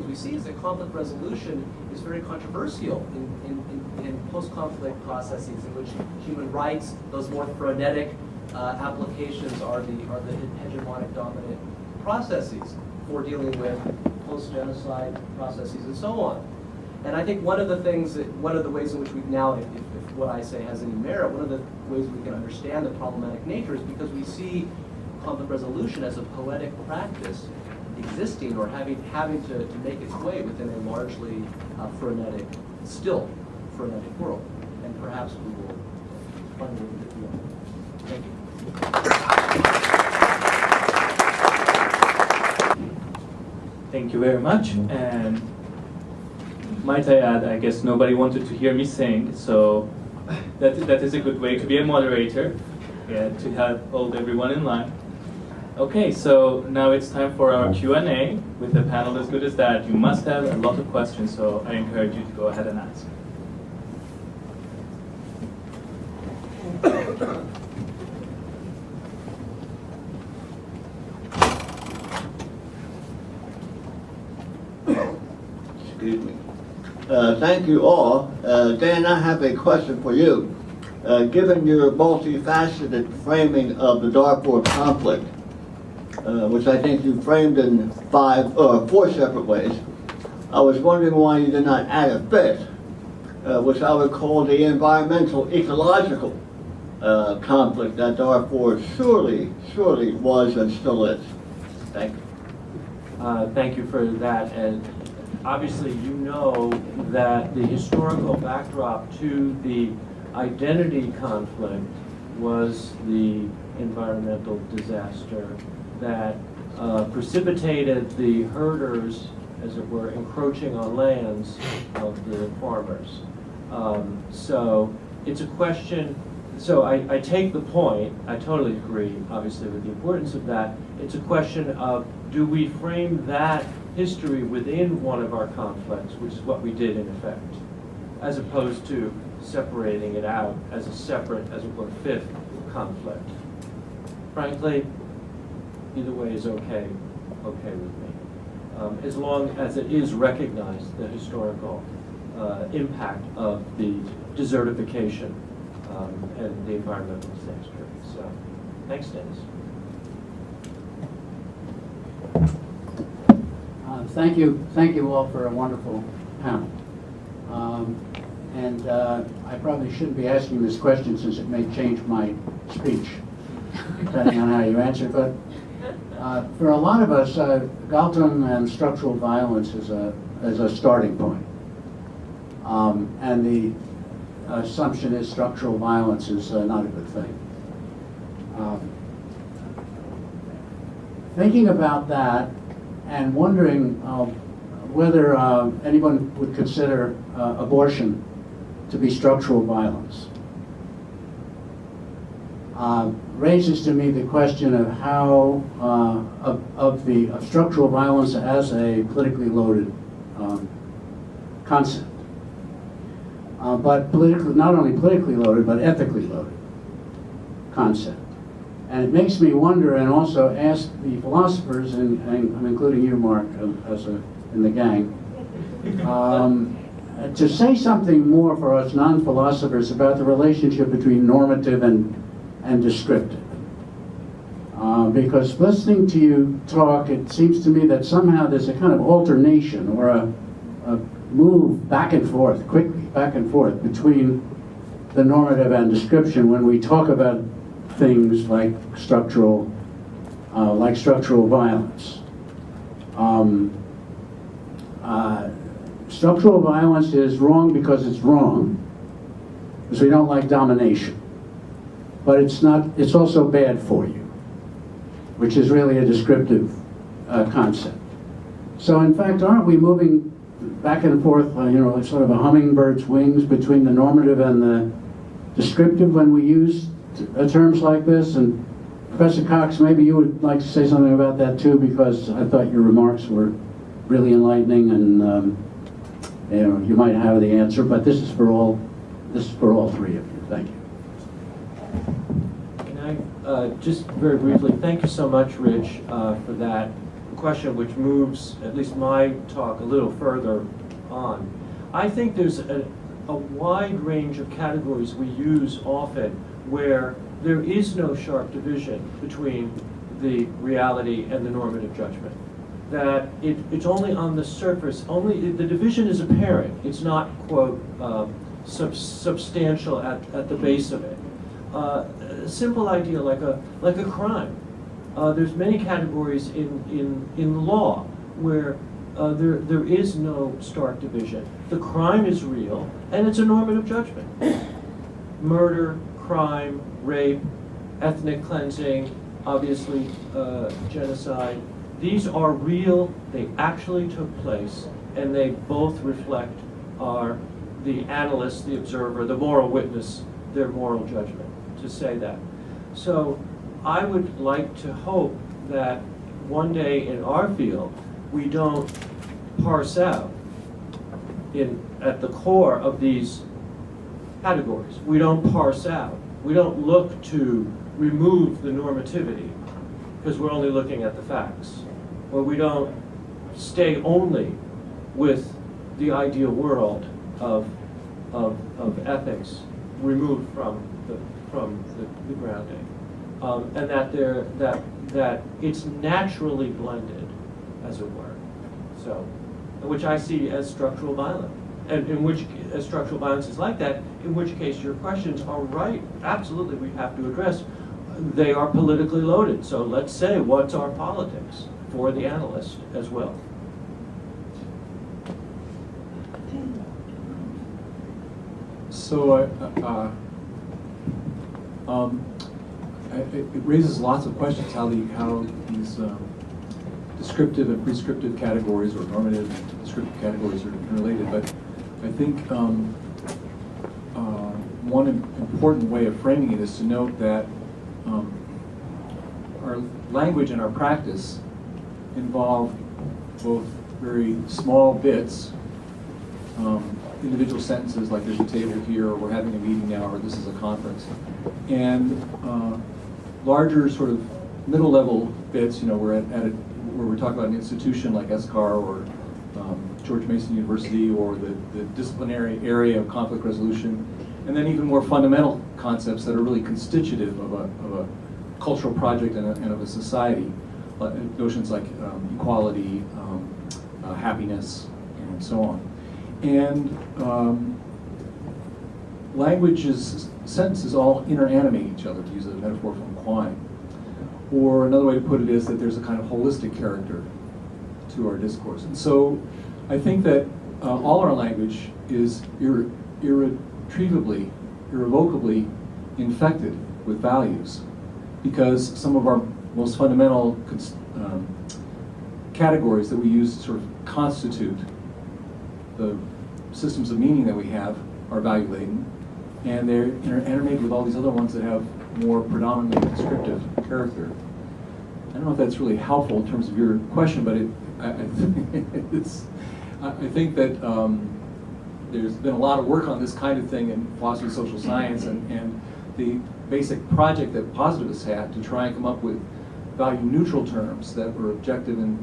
we see is that conflict resolution is very controversial in post-conflict processes in which human rights, those more frenetic applications, are the hegemonic dominant processes for dealing with post-genocide processes and so on. And I think one of the ways in which we now, if what I say has any merit, one of the ways we can understand the problematic nature is because we see conflict resolution as a poetic practice existing or having to make its way within a largely frenetic, still frenetic world. And perhaps we will find a little bit more. Thank you. Thank you very much. And might I add, I guess nobody wanted to hear me sing, so that is a good way to be a moderator, to hold everyone in line. Okay, so now it's time for our Q&A. With the panel as good as that, you must have a lot of questions, so I encourage you to go ahead and ask. Excuse me. Thank you all. Dan, I have a question for you. Given your multifaceted framing of the Darfur conflict, which I think you framed in 4 separate ways, I was wondering why you did not add a fifth, which I would call the environmental ecological conflict that Darfur surely was and still is. Thank you. Thank you for that. And obviously, you know that the historical backdrop to the identity conflict was the environmental disaster that precipitated the herders, as it were, encroaching on lands of the farmers. So it's a question, so I take the point, I totally agree, obviously, with the importance of that. It's a question of, do we frame that history within one of our conflicts, which is what we did in effect, as opposed to separating it out as a separate, as it were, fifth conflict. Frankly, either way is okay with me, as long as it is recognized the historical impact of the desertification and the environmental disaster. So, thanks, Dennis. Thank you all for a wonderful panel. I probably shouldn't be asking this question since it may change my speech, depending on how you answer. But for a lot of us, Galtung and structural violence is a starting point. And the assumption is structural violence is not a good thing. Thinking about that and wondering whether anyone would consider abortion to be structural violence raises to me the question of how of structural violence as a politically loaded concept, but not only politically loaded but ethically loaded concept. And it makes me wonder, and also ask the philosophers, and I'm including you, Mark, in the gang, to say something more for us non-philosophers about the relationship between normative and descriptive. Because listening to you talk, it seems to me that somehow there's a kind of alternation or a move back and forth, quickly back and forth between the normative and description when we talk about things like structural violence. Structural violence is wrong because it's wrong, because we don't like domination. But it's also bad for you, which is really a descriptive concept. So in fact, aren't we moving back and forth, like sort of a hummingbird's wings between the normative and the descriptive when we use terms like this? And Professor Cox, maybe you would like to say something about that too, because I thought your remarks were really enlightening, and you might have the answer, but this is for all three of you. Thank you. Can I just very briefly, thank you so much, Rich, for that question, which moves at least my talk a little further on. I think there's a wide range of categories we use often where there is no sharp division between the reality and the normative judgment. That it's only on the surface, the division is apparent. It's not, quote, substantial at the base of it. A simple idea like a crime. there's many categories in law where there is no stark division. The crime is real, and it's a normative judgment. Murder, crime, rape, ethnic cleansing, obviously genocide. These are real, they actually took place, and they both reflect the analyst, the observer, the moral witness, their moral judgment, to say that. So I would like to hope that one day in our field, we don't parse out at the core of these categories. We don't parse out. We don't look to remove the normativity because we're only looking at the facts. Or we don't stay only with the ideal world of ethics removed from the grounding. And that it's naturally blended, as it were. So, which I see as structural violence. And as structural violence is like that, in which case your questions are right. Absolutely, we have to address. They are politically loaded. So let's say, what's our politics for the analyst as well? So it raises lots of questions how these descriptive and prescriptive categories, or normative and descriptive categories, are related. But I think one important way of framing it is to note that our language and our practice involve both very small bits, individual sentences like there's a table here, or we're having a meeting now, or this is a conference, and larger sort of middle-level bits. We're where we're talking about an institution like ESCAR or George Mason University, or the disciplinary area of conflict resolution, and then even more fundamental concepts that are really constitutive of a cultural project and of a society, notions like equality, happiness, and so on. And sentences all interanimate each other, to use a metaphor from Quine. Or another way to put it is that there's a kind of holistic character to our discourse. And so I think that all our language is irretrievably, irrevocably infected with values, because some of our most fundamental categories that we use to sort of constitute the systems of meaning that we have are value-laden, and they're interrelated with all these other ones that have more predominantly descriptive character. I don't know if that's really helpful in terms of your question, but I think that there's been a lot of work on this kind of thing in philosophy of social science, and the basic project that positivists had to try and come up with value-neutral terms that were objective in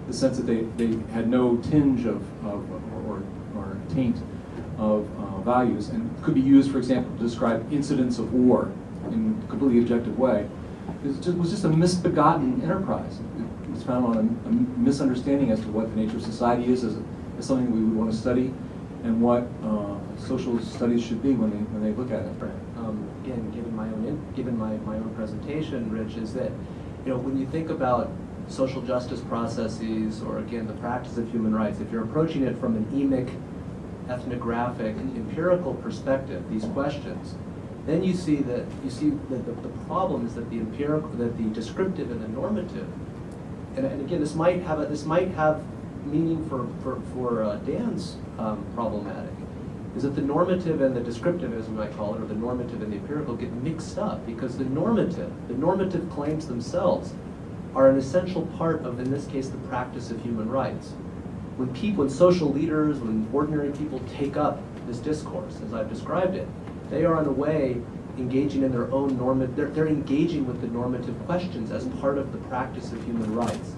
the sense that they had no tinge or taint of values, and could be used, for example, to describe incidents of war in a completely objective way. It was just a misbegotten enterprise. It was founded on a misunderstanding as to what the nature of society is as something we would want to study, and what social studies should be when they look at it. Again, given my own presentation, Rich, is that when you think about social justice processes, or again the practice of human rights, if you're approaching it from an emic, ethnographic, empirical perspective, these questions, then you see that the problem is that the empirical, that the descriptive and the normative, and again this might have meaning for Dan's problematic, is that the normative and the descriptive, as we might call it, or the normative and the empirical, get mixed up, because the normative claims themselves are an essential part of, in this case, the practice of human rights. When social leaders, when ordinary people take up this discourse, as I've described it, they are in a way engaging in their own normative, they're engaging with the normative questions as part of the practice of human rights.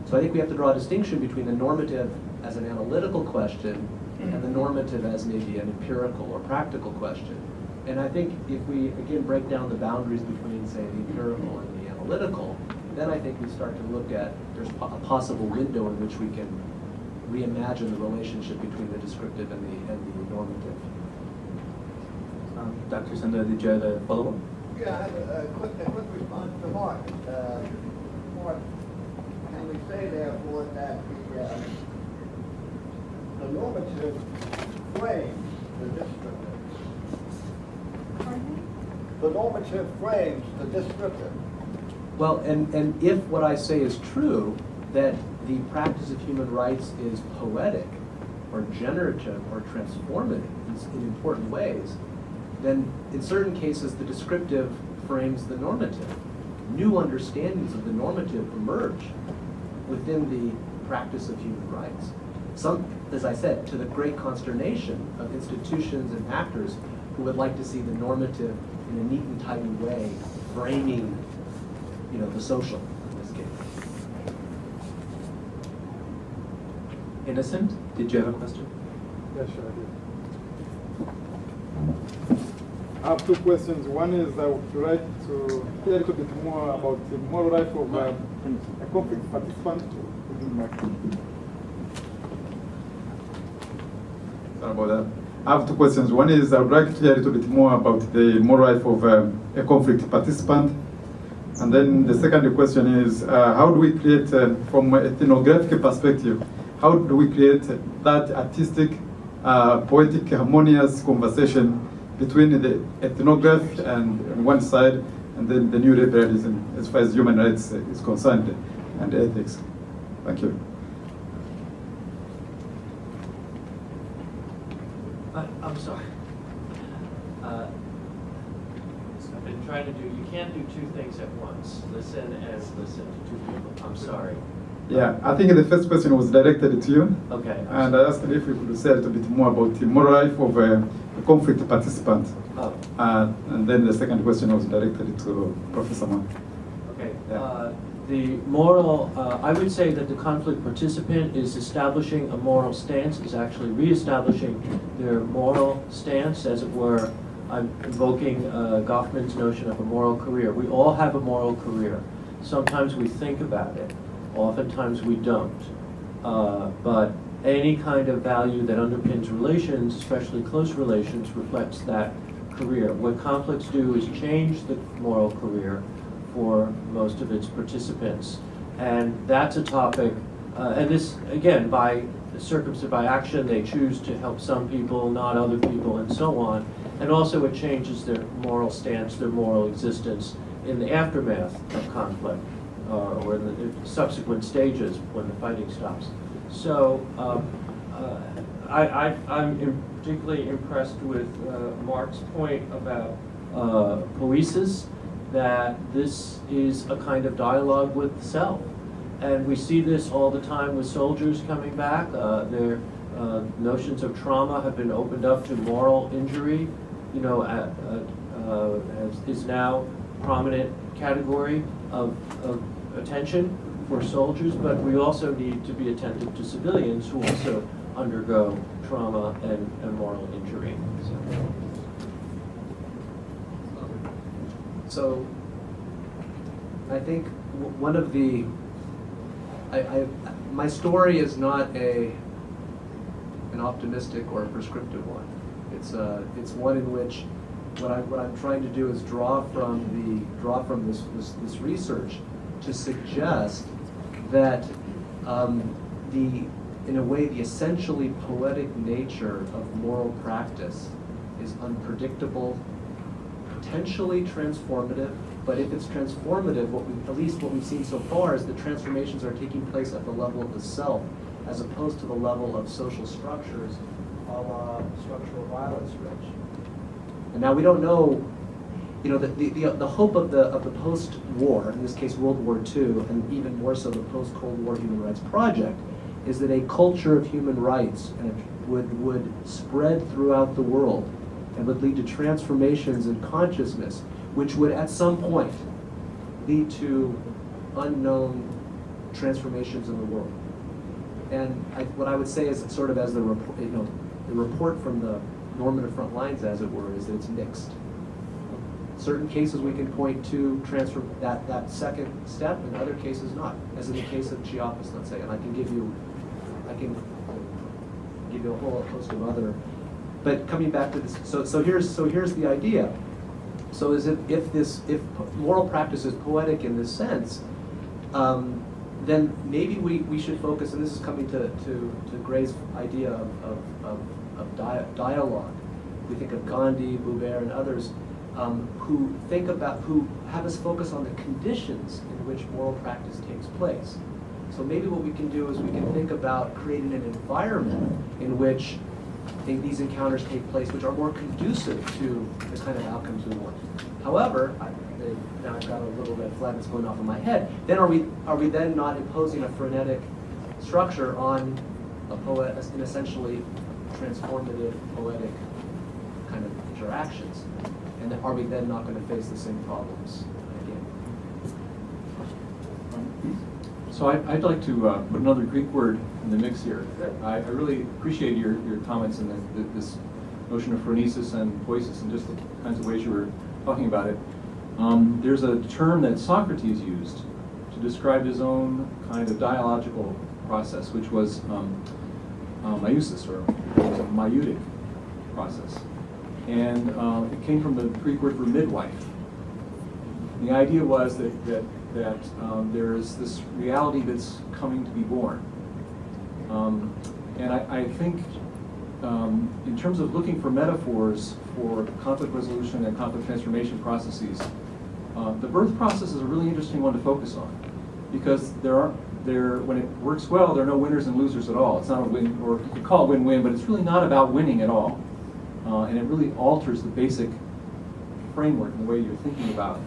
So I think we have to draw a distinction between the normative as an analytical question and the normative as maybe an empirical or practical question. And I think if we, again, break down the boundaries between, say, the empirical and the analytical, then I think we start to look at, there's a possible window in which we can reimagine the relationship between the descriptive and the normative. Dr. Sandra, did you have a follow-up? Yeah, I have a quick response to Mark. Mark, can we say therefore that the normative frames the descriptive? Pardon me? The normative frames the descriptive. Well, and if what I say is true, that the practice of human rights is poetic or generative or transformative in important ways, then in certain cases the descriptive frames the normative. New understandings of the normative emerge within the practice of human rights. Some, as I said, to the great consternation of institutions and actors who would like to see the normative in a neat and tidy way framing, the social in this case. Innocent, did you have a question? Yeah, sure, I do. I have two questions. One is I would like to hear a little bit more about the moral life of a conflict participant within my country. Sorry about that. I have two questions. One is I would like to hear a little bit more about the moral life of a conflict participant. And then the second question is, how do we create, from an ethnographic perspective, how do we create that artistic, poetic, harmonious conversation between the ethnography and on one side, and then the new liberalism as far as human rights is concerned, and ethics? Thank you. I'm sorry. I've been trying to do, you can't do two things at once. Listen and listen to two people. I'm sorry. Yeah, I think the first question was directed to you. Okay. And I asked if you could say a little bit more about the moral life of a conflict participant. Oh. And then the second question was directed to Professor Mann. Okay. Yeah. The moral, I would say that the conflict participant is establishing a moral stance, is actually reestablishing their moral stance, as it were. I'm invoking Goffman's notion of a moral career. We all have a moral career. Sometimes we think about it. Oftentimes we don't. But any kind of value that underpins relations, especially close relations, reflects that career. What conflicts do is change the moral career for most of its participants. And that's a topic, and this, again, by action, they choose to help some people, not other people, and so on. And also it changes their moral stance, their moral existence in the aftermath of conflict, or in the subsequent stages when the fighting stops. So I'm particularly impressed with Mark's point about poesis, that this is a kind of dialogue with the self. And we see this all the time with soldiers coming back. Their notions of trauma have been opened up to moral injury, is now a prominent category of attention for soldiers, but we also need to be attentive to civilians who also undergo trauma and moral injury. So I think one of the, my story is not an optimistic or a prescriptive one. It's one in which what I'm trying to do is draw from this research to suggest that in a way the essentially poetic nature of moral practice is unpredictable, potentially transformative, but if it's transformative, at least what we've seen so far is that transformations are taking place at the level of the self, as opposed to the level of social structures, a la structural violence, Rich. And now we don't know, the hope of the post-war, in this case World War II, and even more so the post-Cold War Human Rights Project, is that a culture of human rights would spread throughout the world and would lead to transformations in consciousness, which would at some point lead to unknown transformations in the world. And what I would say is sort of as the report from the normative front lines, as it were, is that it's mixed. Certain cases we can point to transfer that second step, and other cases not, as in the case of Chiapas, let's say. And I can give you a whole host of other. But coming back to this, so here's the idea. So if moral practice is poetic in this sense, then maybe we should focus, and this is coming to Gray's idea of dialogue. We think of Gandhi, Boubert, and others who have us focus on the conditions in which moral practice takes place. So maybe what we can do is we can think about creating an environment in which these encounters take place, which are more conducive to the kind of outcomes we want. However, now I've got a little red flag that's going off in my head. Then are we then not imposing a frenetic structure on an essentially transformative, poetic kind of interactions? And are we then not going to face the same problems again? So I'd like to put another Greek word in the mix here. I really appreciate your comments and this notion of phronesis and poiesis and just the kinds of ways you were talking about it. There's a term that Socrates used to describe his own kind of dialogical process, which was maieusis, or it was a maieutic process. And it came from the Greek word for midwife. The idea was that there's this reality that's coming to be born. And I think in terms of looking for metaphors for conflict resolution and conflict transformation processes, the birth process is a really interesting one to focus on, because when it works well, there are no winners and losers at all. It's not a win, or you could call it win-win, but it's really not about winning at all. And it really alters the basic framework and the way you're thinking about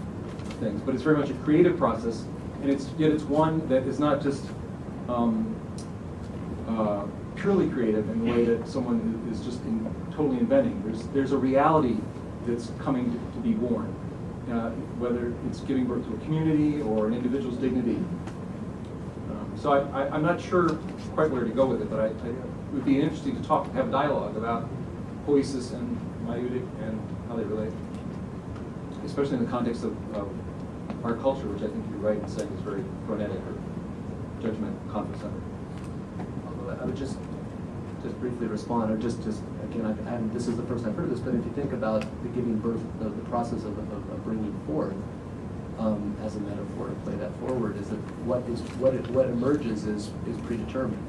things. But it's very much a creative process, and yet it's one that is not just purely creative in the way that someone is just totally inventing. There's a reality that's coming to be born, whether it's giving birth to a community or an individual's dignity. So I'm not sure quite where to go with it, but it would be interesting to have a dialogue about poiesis and maieutic and how they relate, especially in the context of our culture, which I think you're right in saying is very phronetic or judgment, conflict-centered. I would just briefly respond, or just again, this is the first I've heard of this, but if you think about the giving birth, the process of bringing forth as a metaphor to play that forward, is that what emerges is predetermined.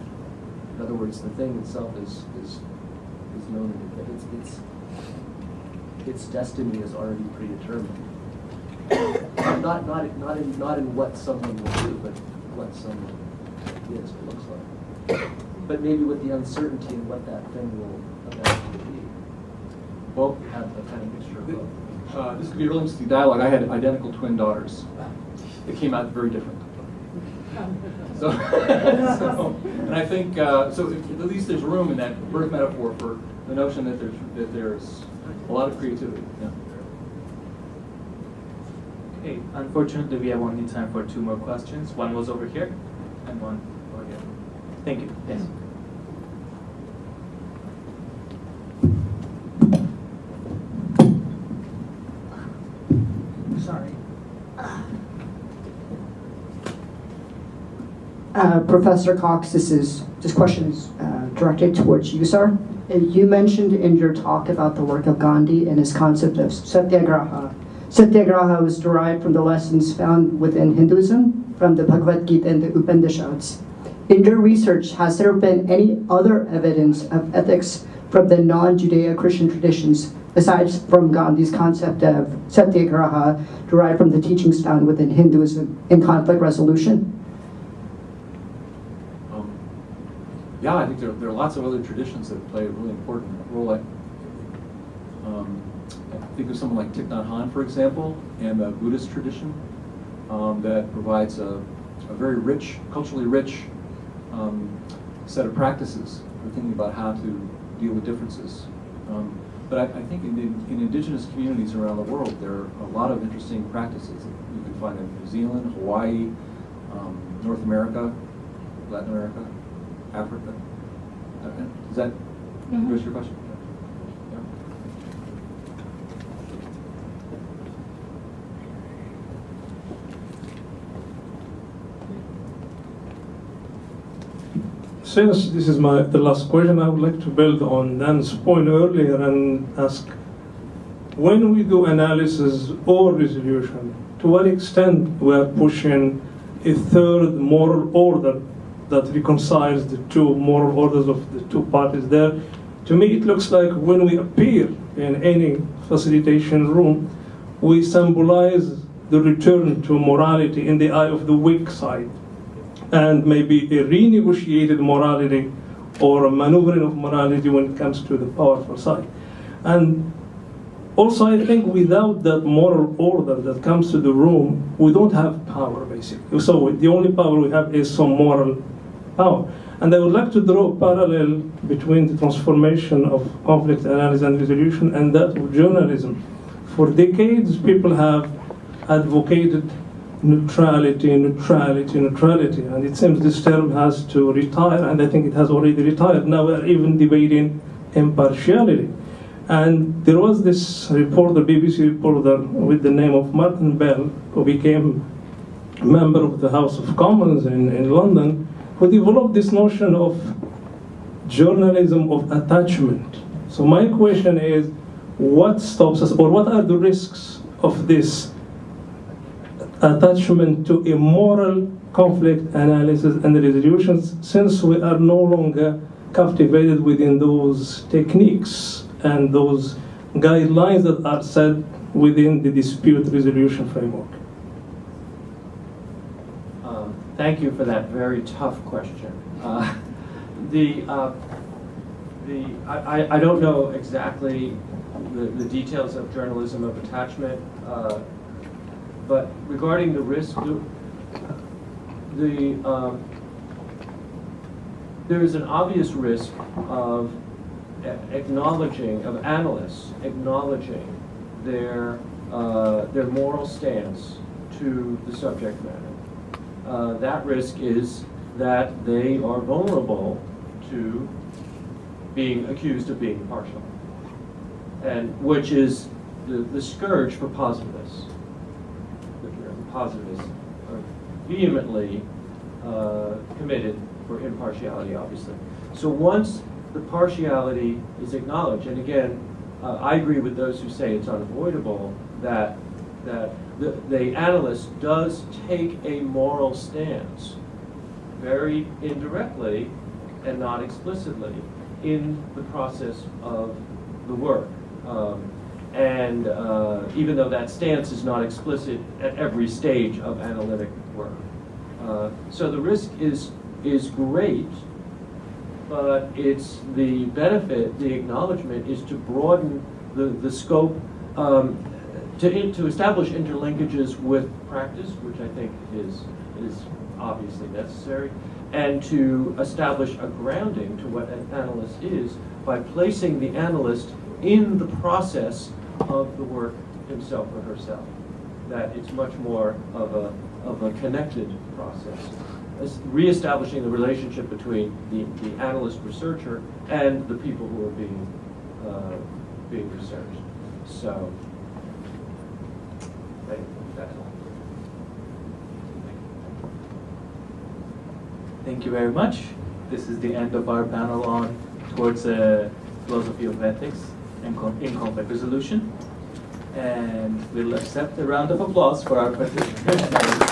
In other words, the thing itself is known, its destiny is already predetermined. Not in what someone will do, but what someone is or looks like. But maybe with the uncertainty in what that thing will eventually be. Well, We have a kind of mixture of both. this could be a really interesting dialogue. I had identical twin daughters. They came out very different. So and I think so. At least there's room in that birth metaphor for the notion that there's a lot of creativity. Yeah. Okay, unfortunately, we have only time for 2 more questions. One was over here, and one over here. Thank you. Yes. Sorry. Professor Cox, this question is directed towards you, sir. You mentioned in your talk about the work of Gandhi and his concept of satyagraha. Satyagraha was derived from the lessons found within Hinduism, from the Bhagavad Gita and the Upanishads. In your research, has there been any other evidence of ethics from the non-Judeo-Christian traditions, aside from Gandhi's concept of satyagraha, derived from the teachings found within Hinduism in conflict resolution? Yeah, I think there are lots of other traditions that play a really important role. I think of someone like Thich Nhat Hanh, for example, and the Buddhist tradition that provides a very rich, culturally rich set of practices for thinking about how to deal with differences. But I think in indigenous communities around the world, there are a lot of interesting practices that you can find in New Zealand, Hawaii, North America, Latin America, Africa. Does that address your question? Yeah. Since this is the last question, I would like to build on Dan's point earlier and ask when we do analysis or resolution, to what extent we are pushing a third moral order that reconciles the two moral orders of the two parties there. To me, it looks like when we appear in any facilitation room, we symbolize the return to morality in the eye of the weak side, and maybe a renegotiated morality or a maneuvering of morality when it comes to the powerful side. And also, I think without that moral order that comes to the room, we don't have power, basically. So the only power we have is some moral power. And I would like to draw a parallel between the transformation of conflict analysis and resolution and that of journalism. For decades, people have advocated neutrality, neutrality, neutrality, and it seems this term has to retire, and I think it has already retired. Now we're even debating impartiality. And there was this reporter, BBC reporter, with the name of Martin Bell, who became a member of the House of Commons in London, who developed this notion of journalism of attachment. So my question is, what stops us, or what are the risks of this attachment to a moral conflict analysis and resolutions, since we are no longer captivated within those techniques and those guidelines that are set within the dispute resolution framework? Thank you for that very tough question. I don't know exactly the details of journalism of attachment, but regarding the risk, there is an obvious risk of analysts acknowledging their moral stance to the subject matter. That risk is that they are vulnerable to being accused of being partial, and which is the scourge for positivists. The positivists are vehemently committed for impartiality, obviously. So once the partiality is acknowledged, and again, I agree with those who say it's unavoidable that the analyst does take a moral stance, very indirectly and not explicitly, in the process of the work. Even though that stance is not explicit at every stage of analytic work. So the risk is great, but it's the benefit, the acknowledgement, is to broaden the scope, to establish interlinkages with practice, which I think is obviously necessary, and to establish a grounding to what an analyst is by placing the analyst in the process of the work himself or herself. That it's much more of a connected process, reestablishing the relationship between the analyst researcher and the people who are being researched. So that's all. Thank you very much. This is the end of our panel on towards philosophy of ethics and in conflict resolution. And we'll accept a round of applause for our participants.